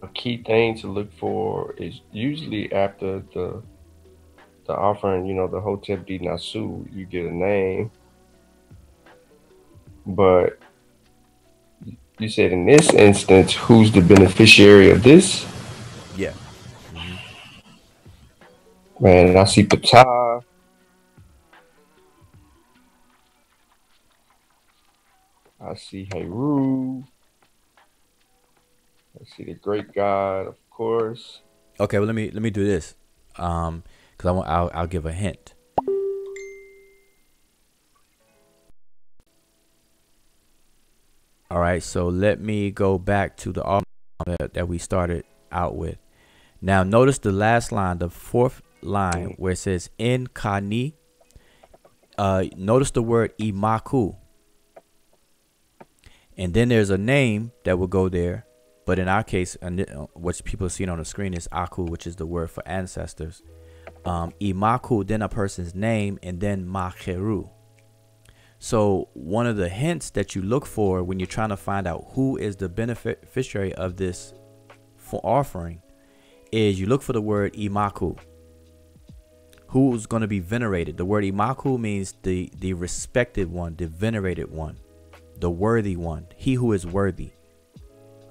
A key thing to look for is usually after the offering, you know, the Hotep D Nasu, you get a name. But you said in this instance, who's the beneficiary of this? Yeah. Man, I see Ptah. I see Heru. I see the great God, of course. Okay, well let me do this, because I'll give a hint. All right, so let me go back to the argument that we started out with. Now notice the last line, the 4th line, where it says in kani. Notice the word imaku, and then there's a name that will go there. But in our case, what people are seeing on the screen is aku, which is the word for ancestors. Imaku, then a person's name, and then makeru. So one of the hints that you look for when you're trying to find out who is the beneficiary of this offering is you look for the word imaku. Who's going to be venerated? The word imaku means the respected one, the venerated one, the worthy one, he who is worthy.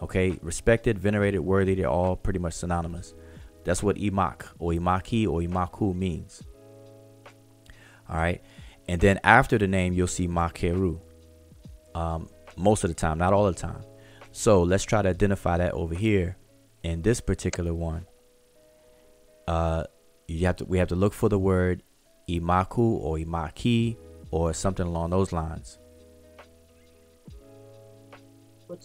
Okay, respected, venerated, worthy, they're all pretty much synonymous. That's what imak or imaki or imaku means. All right, and then after the name, you'll see makeru. Most of the time, not all the time. So let's try to identify that over here in this particular one. We have to look for the word imaku or imaki or something along those lines. Let's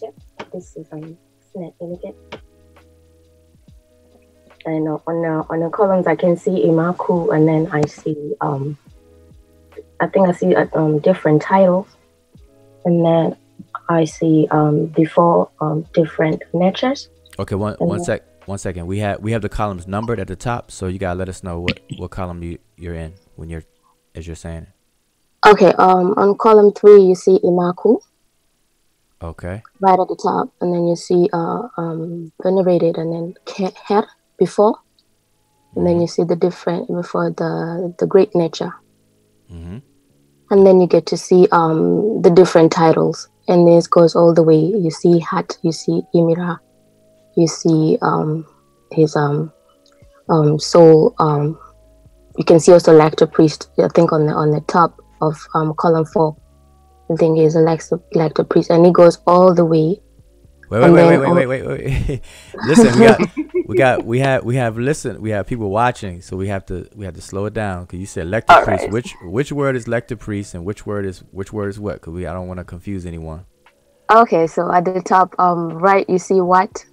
see if I can snap it again. And on the columns I can see imaku, and then I see I think I see different titles, and then I see before different Netchers. Okay, one second. We have the columns numbered at the top, so you gotta let us know what column you're in as you're saying it. Okay, on column 3 you see imaku. Okay. Right at the top, and then you see venerated, and then her before, and then you see the different before the great nature, and then you get to see the different titles, and this goes all the way. You see Hat, you see Imira, you see his soul. You can see also Lacto Priest. I think on the top of column 4. I think he's a Lacto Priest, and he goes all the way. Wait. Listen, we have people watching, so we have to slow it down because you said lector All priest. right. Which word is lector priest and which word is what? Because I don't want to confuse anyone. Okay, so at the top, right, you see what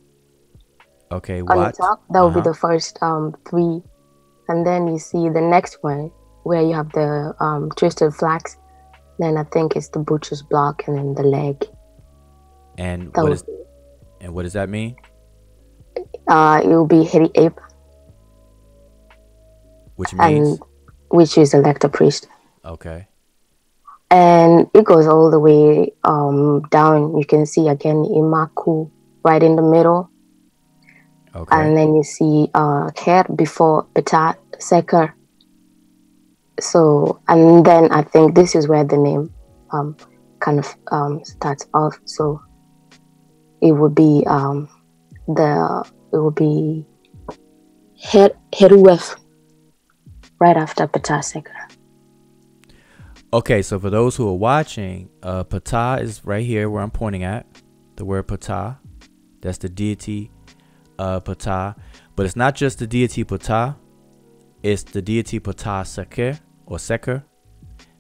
Okay, on the what? top? That will be the first three, and then you see the next one where you have the twisted flax. Then I think it's the butcher's block, and then the leg. And That what does that mean? it will be hairy ape, Which means and which is the lector priest. okay. And it goes all the way down. You can see again Imaku right in the middle. Okay. And then you see Ker before Petat Seker. So, and then I think this is where the name kind of starts off. So it would be Heruef right after Petat Seker. Okay, so for those who are watching, Ptah is right here where I'm pointing at. The word Ptah. That's the deity Ptah. But it's not just the deity Ptah. It's the deity Ptah Seker or Seker.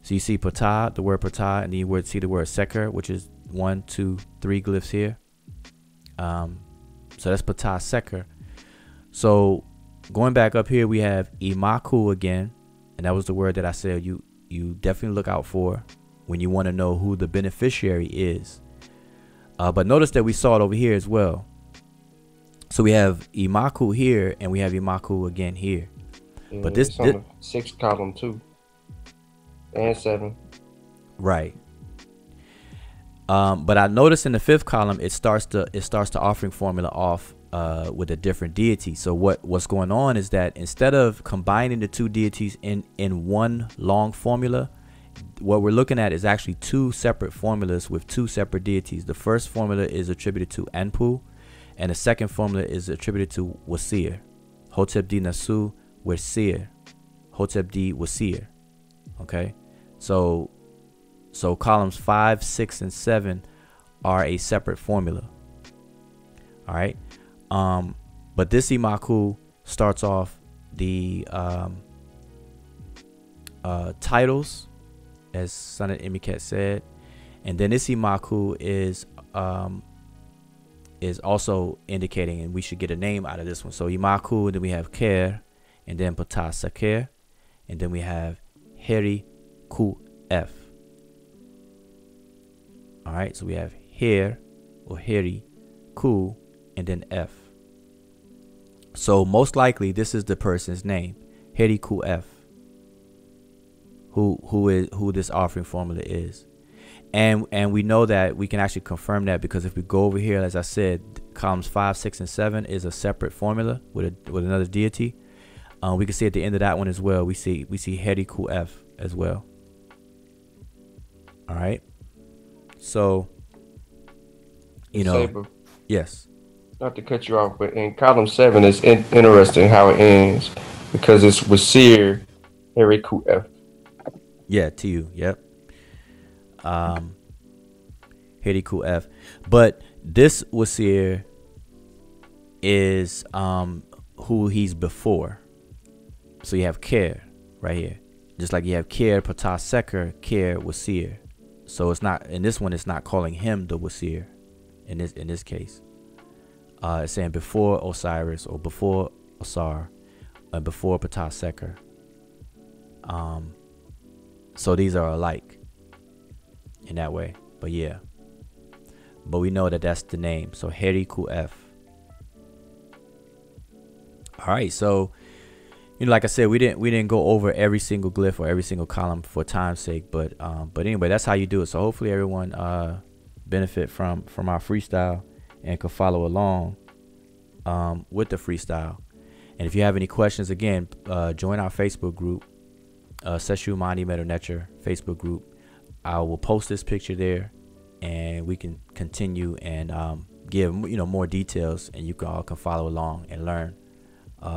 So you see Ptah, the word Ptah, and then you see the word Seker, which is 1, 2, 3 glyphs here. So that's Ptah Seker. So going back up here, we have Imaku again. And that was the word that I said you definitely look out for when you want to know who the beneficiary is. But notice that we saw it over here as well. So we have Imaku here and we have Imaku again here. Yeah, but this it's on the 6th column too, and 7. Right. But I noticed in the 5th column it starts the offering formula off with a different deity. So what's going on is that instead of combining the two deities in one long formula, what we're looking at is actually two separate formulas with two separate deities. The first formula is attributed to Anpu, and the second formula is attributed to Wasir. Hotep di Nasu Wasir. Hotep di Wasir. Okay, so columns 5, 6, and 7 are a separate formula. All right. But this Imaku starts off the titles, as Son of Imiket said, and then this Imaku is also indicating, and we should get a name out of this one. So Imaku, and then we have Ker, and then Ptah Seker, and then we have Heri Ku F. All right, so we have Her or Heri Ku, and then F. So most likely this is the person's name, Heri Ku F, who this offering formula is. And we know that we can actually confirm that because if we go over here, as I said, columns 5, 6, and 7 is a separate formula with another deity. We can see at the end of that one as well. We see Heri Ku F as well. All right. So, Saber, yes. not to cut you off, but in column 7, it's interesting how it ends because it's Wasir Harry Ku F. Yeah, to you. Yep. Heri Ku F. But this Wasir is who he's before. So you have Ker right here. Just like you have Ker Ptah Seker, Ker Wasir. So it's not in this one, it's not calling him the Wasir in this case. It's saying before Osiris or before Osar and before Ptah Seker. So these are alike in that way. But yeah. But we know that that's the name. So Heri Ku F. All right, so like I said, we didn't go over every single glyph or every single column for time's sake, but anyway, that's how you do it. So hopefully everyone benefit from our freestyle and can follow along with the freestyle. And if you have any questions, again, join our Facebook group, Sesh Netcher Facebook group. I will post this picture there, and we can continue and give more details, and you all can follow along and learn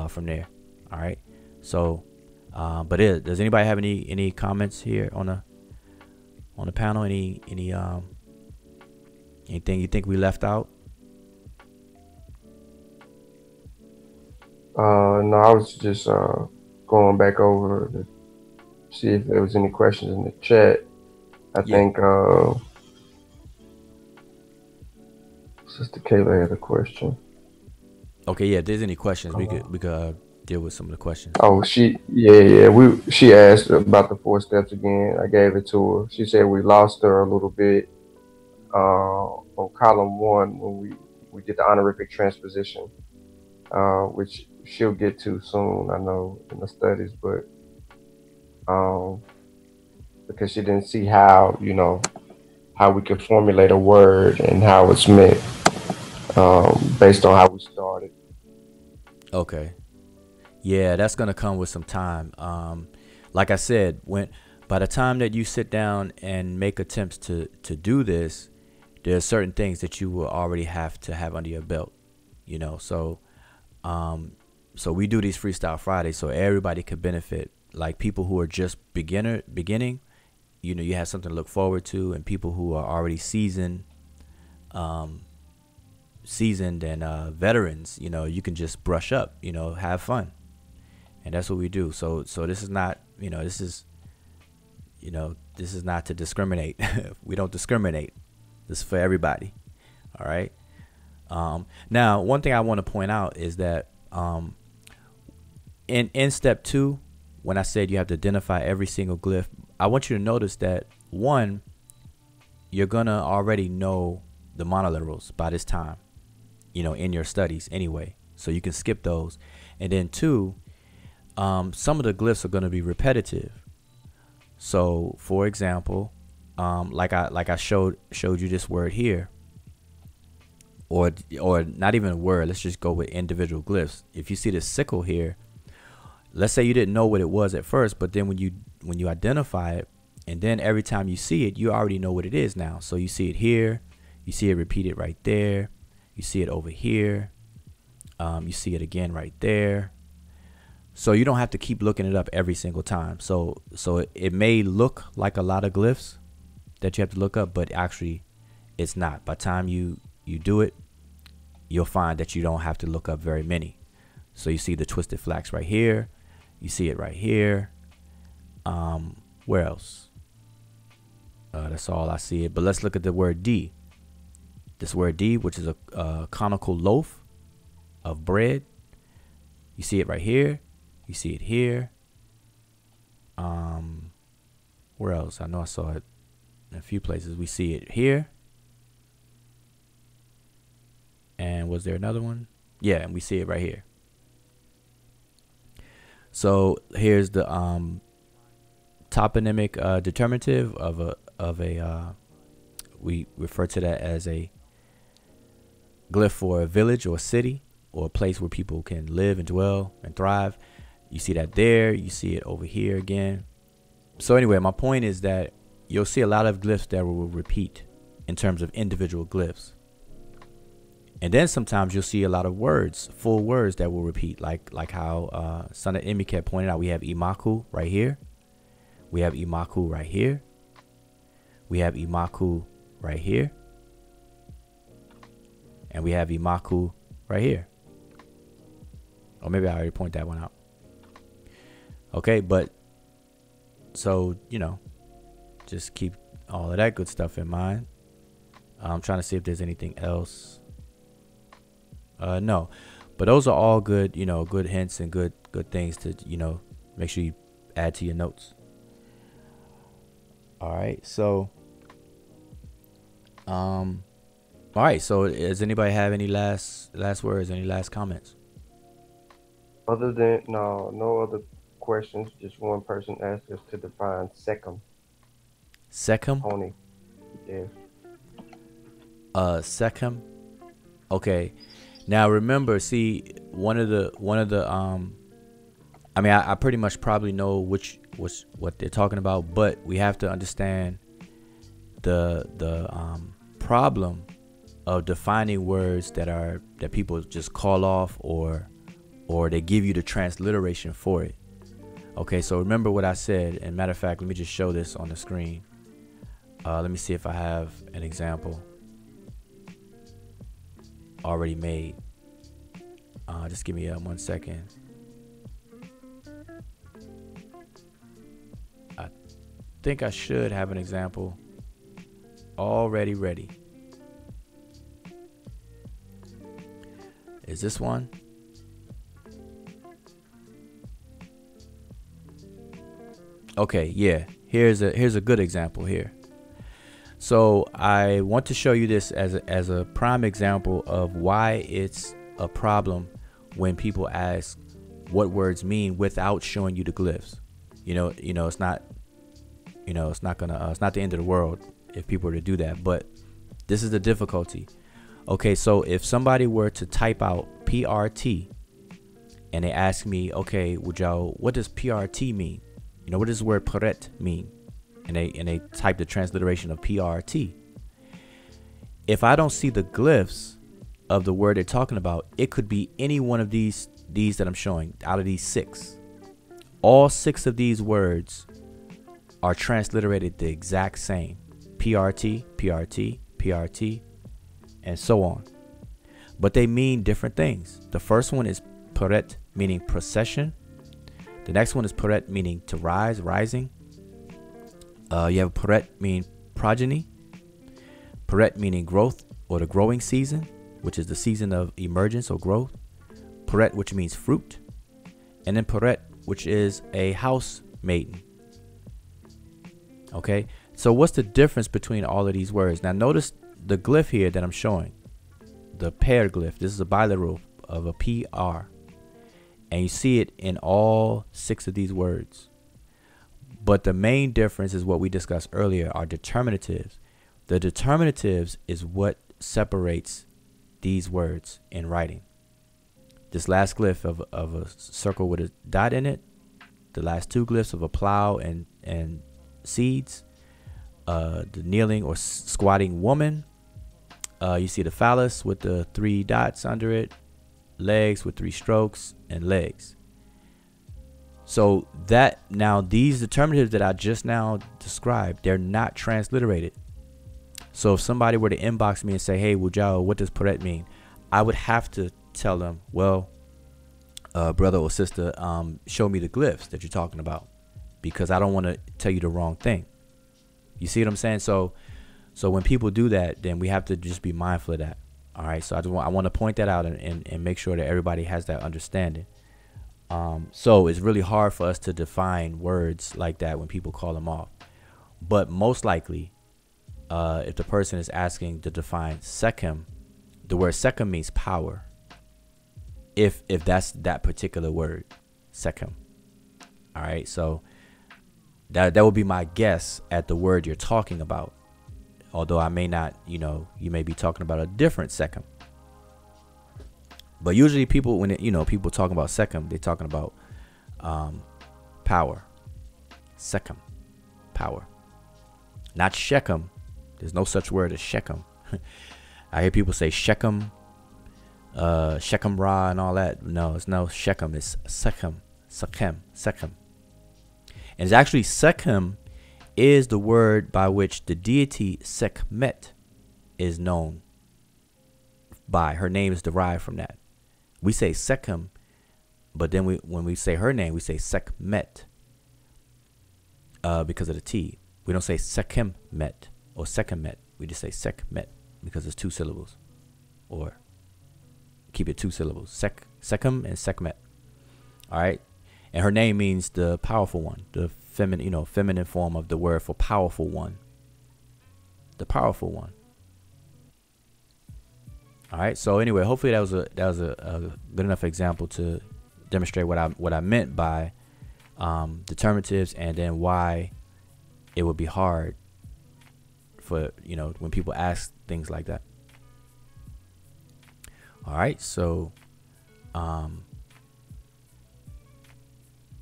from there. All right. So, does anybody have any comments here on the panel? Anything you think we left out? No, I was just going back over to see if there was any questions in the chat. I Yeah. think Sister Kayla had a question. Okay. Yeah. If there's any questions, we could deal with some of the questions. Oh, she asked about the 4 steps again. I gave it to her. She said we lost her a little bit on column 1 when we did the honorific transposition, which she'll get to soon. I know in the studies, but um, because she didn't see how how we could formulate a word and how it's meant based on how we started. Okay. Yeah, that's gonna come with some time. Like I said, when by the time that you sit down and make attempts to do this, there are certain things that you will already have to have under your belt. So so we do these Freestyle Fridays so everybody could benefit. Like people who are just beginning, you have something to look forward to, and people who are already seasoned and veterans, you can just brush up, have fun. And that's what we do. So this is not, this is not to discriminate. We don't discriminate. This is for everybody. All right. Now, one thing I want to point out is that in step 2, when I said you have to identify every single glyph, I want you to notice that 1, you're gonna already know the monoliterals by this time, in your studies anyway, so you can skip those. And then 2, some of the glyphs are going to be repetitive. So for example, like I showed you this word here, or not even a word, let's just go with individual glyphs. If you see the sickle here, let's say you didn't know what it was at first, but then when you identify it, and then every time you see it, you already know what it is now. So you see it here, you see it repeated right there, you see it over here, you see it again right there. So you don't have to keep looking it up every single time. So it may look like a lot of glyphs that you have to look up, but actually it's not. By the time you do it, you'll find that you don't have to look up very many. So you see the twisted flax right here, you see it right here. Where else? That's all I see it. But let's look at the word D. This word D, which is a conical loaf of bread. You see it right here. You see it here. Where else? I know I saw it in a few places. We see it here. And was there another one? Yeah, and we see it right here. So here's the toponymic determinative of a we refer to that as a glyph for a village or a city or a place where people can live and dwell and thrive. You see that there, you see it over here again. So anyway, my point is that you'll see a lot of glyphs that will repeat in terms of individual glyphs. And then sometimes you'll see a lot of words, full words that will repeat, like how Son of Imiket pointed out. We have Imaku right here. We have Imaku right here. We have Imaku right here. And we have Imaku right here. Or maybe I already pointed that one out. Okay, but so, just keep all of that good stuff in mind. I'm trying to see if there's anything else. No, but those are all good, good hints and good things to, make sure you add to your notes. All right. So, all right. So does anybody have any last words, any last comments? Other than no other questions. Just one person asked us to define secum. Secum? Pony. Yeah. Secum. Okay. Now remember, see, one of the I mean, I pretty much probably know what they're talking about, but we have to understand the problem of defining words that people just call off or they give you the transliteration for it. Okay, so remember what I said, and matter of fact, let me just show this on the screen. Let me see if I have an example already made. Just give me 1 second. I think I should have an example already ready. Is this one? Okay, yeah. Here's a good example here. So I want to show you this as a prime example of why it's a problem when people ask what words mean without showing you the glyphs. It's not the end of the world if people were to do that, but this is the difficulty. Okay, so if somebody were to type out PRT and they ask me, okay, what does PRT mean? What does the word peret mean? And they type the transliteration of PRT. If I don't see the glyphs of the word they're talking about, it could be any one of these that I'm showing out of these 6. All 6 of these words are transliterated the exact same. PRT, PRT, PRT, and so on. But they mean different things. The first one is peret, meaning procession. The next one is peret, meaning to rise, rising. You have peret, meaning progeny. Peret, meaning growth or the growing season, which is the season of emergence or growth. Peret, which means fruit. And then peret, which is a house maiden. Okay, so what's the difference between all of these words? Now notice the glyph here that I'm showing, the pair glyph. This is a bilateral of a PR, and you see it in all 6 of these words. But the main difference is what we discussed earlier, are determinatives. The determinatives is what separates these words in writing. This last glyph of a circle with a dot in it, the last 2 glyphs of a plow and seeds, the kneeling or squatting woman. You see the phallus with the 3 dots under it, legs with 3 strokes, and legs. So that now these determinatives that I just now described, they're not transliterated. So if somebody were to inbox me and say, hey, Wujao, what does peret mean? I would have to tell them, well, brother or sister, show me the glyphs that you're talking about, because I don't want to tell you the wrong thing. You see what I'm saying? So when people do that, then we have to just be mindful of that. All right. So I want to point that out and make sure that everybody has that understanding. So it's really hard for us to define words like that when people call them off. But most likely, if the person is asking to define sekhem, the word sekhem means power. If that's that particular word, sekhem. All right. So that would be my guess at the word you're talking about. Although I may not, you may be talking about a different sekhem. But usually people, when people talking about sekhem, they're talking about power. Sekhem, power. Not Shechem. There's no such word as Shechem. I hear people say Shechem, Shechem Ra and all that. No, it's no Shechem. It's Sekhem, Sekhem, Sekhem. And it's actually Sekhem is the word by which the deity Sekhmet is known by. Her name is derived from that. We say Sekhem, but then when we say her name, we say Sekhmet because of the T. We don't say Sekhmet or Sekhemet. We just say Sekhmet because it's 2 syllables, or keep it 2 syllables. Sekhem and Sekhmet. All right, and her name means the powerful one, the feminine form of the word for powerful one. The powerful one. All right. So anyway, hopefully that was a good enough example to demonstrate what I meant by determinatives, and then why it would be hard for when people ask things like that. All right. So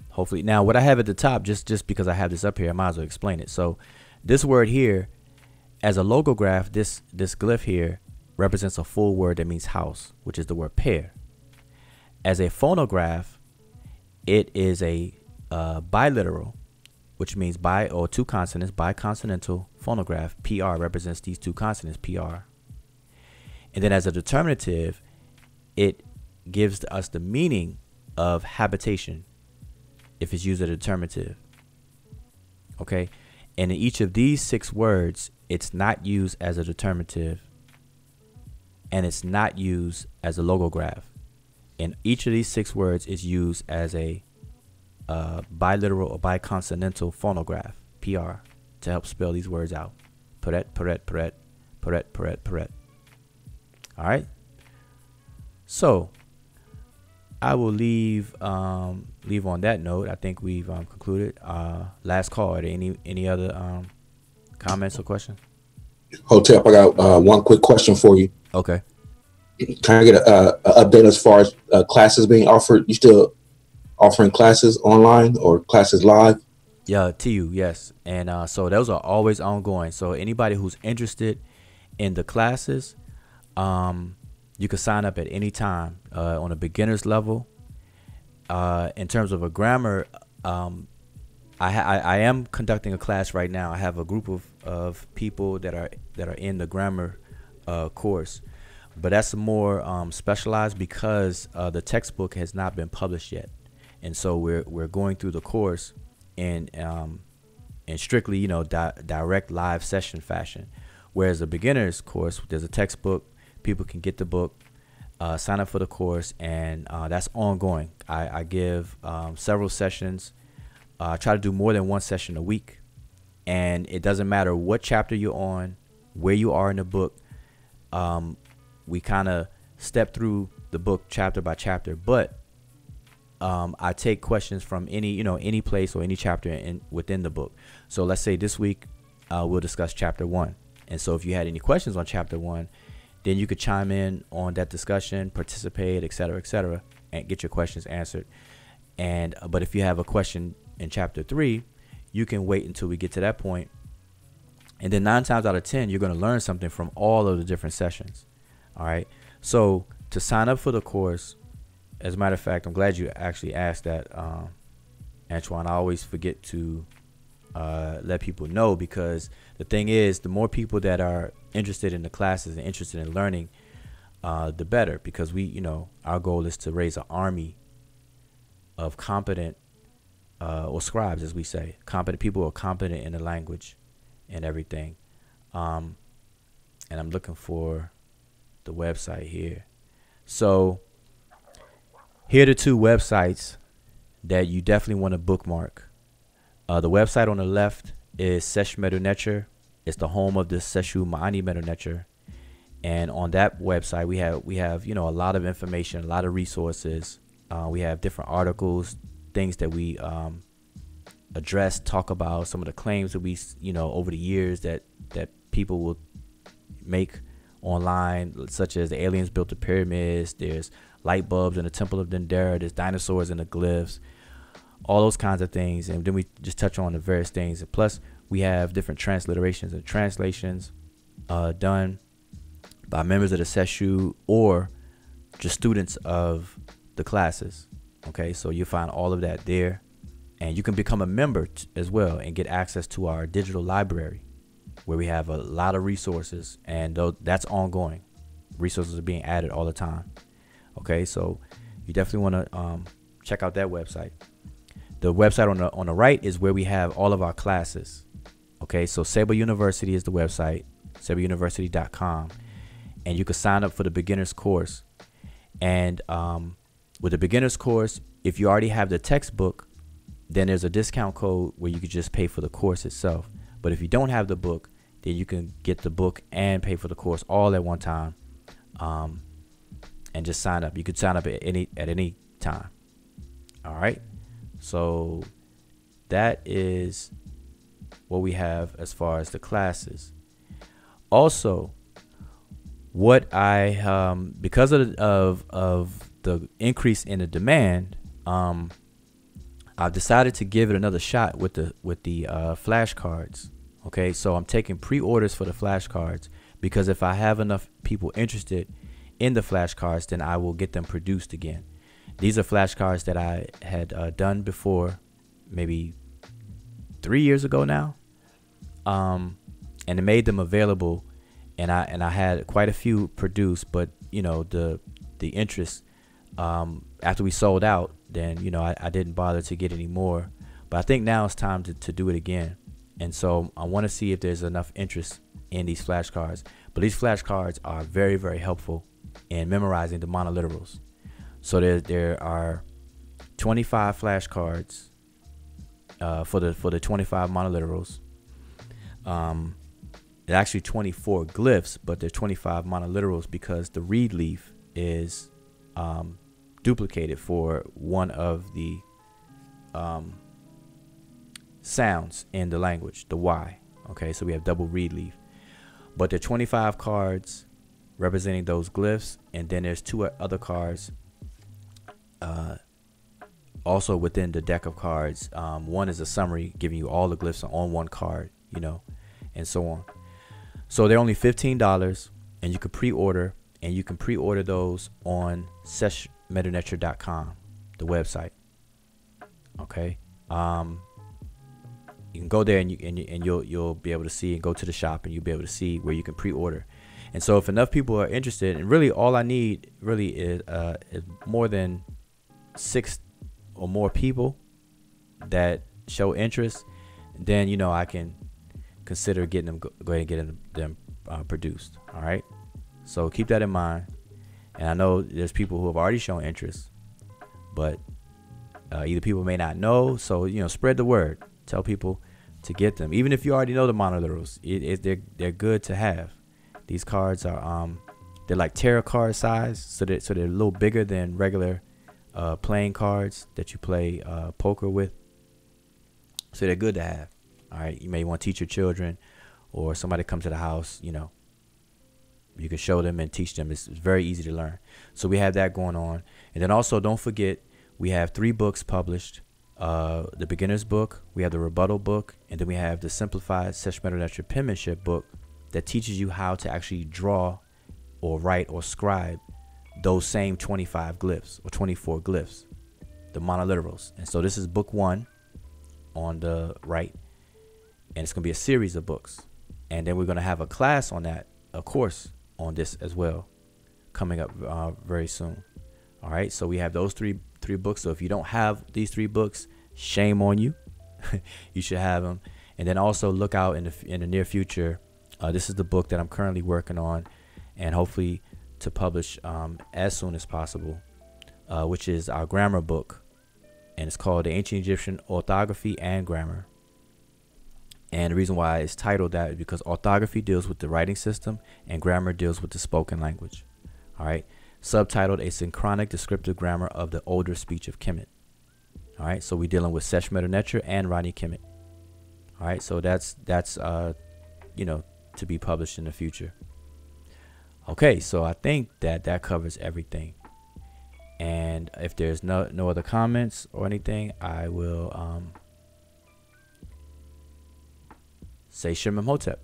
hopefully now what I have at the top, just because I have this up here, I might as well explain it. So this word here, as a logograph, this glyph here represents a full word that means house, which is the word pair. As a phonograph, it is a biliteral, which means bi or 2 consonants, biconsonantal phonograph. PR represents these 2 consonants, PR. And then as a determinative, it gives us the meaning of habitation if it's used as a determinative. Okay, and in each of these 6 words, it's not used as a determinative, and it's not used as a logograph. And each of these 6 words is used as a biliteral or biconsonantal phonograph, PR, to help spell these words out. Peret, peret, peret, peret, peret, peret. All right. So I will leave on that note. I think we've concluded. Last call. Are there any other comments or questions? Hotep, I got one quick question for you. Okay. Can I get an update as far as classes being offered? You still offering classes online or classes live? Yeah, TU, yes. And so those are always ongoing. So anybody who's interested in the classes, you can sign up at any time on a beginner's level. In terms of a grammar, I am conducting a class right now. I have a group of people that are in the grammar course, but that's more specialized because the textbook has not been published yet, and so we're going through the course in strictly direct live session fashion. Whereas the beginner's course, there's a textbook. People can get the book, sign up for the course, and that's ongoing. I give several sessions. I try to do more than one session a week, and it doesn't matter what chapter you're on, where you are in the book. We kind of step through the book chapter by chapter, but I take questions from any place or any chapter within the book. So let's say this week we'll discuss chapter 1, and so if you had any questions on chapter 1, then you could chime in on that discussion, participate, etc., and get your questions answered. And but if you have a question in chapter 3, you can wait until we get to that point. And then 9 times out of 10, you're going to learn something from all of the different sessions. All right. So to sign up for the course, as a matter of fact, I'm glad you actually asked that, Antoine. I always forget to let people know, because the thing is, the more people that are interested in the classes and interested in learning, the better, because our goal is to raise an army of competent or scribes, as we say, competent people who are competent in the language and everything. And I'm looking for the website here. So here are the 2 websites that you definitely want to bookmark. The website on the left is Sesh Netcher. It's the home of the Seshu Ma'ani Netcher. And on that website, we have a lot of information, a lot of resources. We have different articles, things that we talk about some of the claims that we, over the years that people will make online, such as the aliens built the pyramids, there's light bulbs in the temple of Dendera, there's dinosaurs in the glyphs, all those kinds of things. And then we just touch on the various things. And plus, we have different transliterations and translations done by members of the Seshu or just students of the classes. Okay, so you find all of that there, and you can become a member as well and get access to our digital library, where we have a lot of resources, and that's ongoing. Resources are being added all the time. Okay, so you definitely want to check out that website. The website on the right is where we have all of our classes. Okay, so Seba University is the website, sebauniversity.com, and you can sign up for the beginner's course. And with the beginner's course, if you already have the textbook, then there's a discount code where you could just pay for the course itself. But if you don't have the book, then you can get the book and pay for the course all at one time, and just sign up. You could sign up at any time. All right. So that is what we have as far as the classes. Also, what I because of the increase in the demand, I've decided to give it another shot with the flashcards. Okay, so I'm taking pre-orders for the flashcards, because if I have enough people interested in the flashcards, then I will get them produced again. These are flashcards that I had done before, maybe 3 years ago now, and it made them available, and I had quite a few produced, but the interest after we sold out, then I didn't bother to get any more. But I think now it's time to do it again. And so I want to see if there's enough interest in these flashcards. But these flashcards are very, very helpful in memorizing the monoliterals. So there are 25 flashcards for the 25 monoliterals. There are actually 24 glyphs, but they're 25 monoliterals because the reed leaf is duplicated for one of the sounds in the language, the Y. Okay, so we have double reed leaf. But there are 25 cards representing those glyphs, and then there's two other cards also within the deck of cards. One is a summary giving you all the glyphs on one card, and so on. So they're only $15, and you can pre-order, and you can pre-order those on seshmdw-ntr.com, the website. Okay, you can go there and you'll be able to see, and go to the shop and you'll be able to see where you can pre-order. And so if enough people are interested, and really all I need really is more than 6 or more people that show interest, then I can consider getting them, go ahead and getting them produced. All right, so keep that in mind. And I know there's people who have already shown interest, but either people may not know, so spread the word. Tell people to get them, even if you already know the monoliterals. They're good to have. These cards are they're like tarot card size, so they're a little bigger than regular playing cards that you play poker with. So they're good to have. All right, you may want to teach your children, or somebody comes to the house. You can show them and teach them. It's very easy to learn. So we have that going on, and then also don't forget we have 3 books published. The beginner's book, we have the rebuttal book, and then we have the simplified Sesh Netcher penmanship book that teaches you how to actually draw or write or scribe those same 25 glyphs or 24 glyphs, the monoliterals. And so this is book 1 on the right, and it's going to be a series of books. And then we're going to have a class on that, a course on this as well, coming up very soon. All right, so we have those three books. So if you don't have these 3 books, shame on you. You should have them. And then also look out in the near future. This is the book that I'm currently working on, and hopefully to publish as soon as possible, which is our grammar book, and it's called The Ancient Egyptian Orthography and Grammar. And the reason why it's titled that is because orthography deals with the writing system and grammar deals with the spoken language. All right, subtitled A Synchronic Descriptive Grammar of the Older Speech of Kemet. All right, so we're dealing with Sesh Netcher and Ronnie Kemet. All right, so that's to be published in the future. Okay, so I think that covers everything. And if there's no other comments or anything, I will say Shem Imhotep.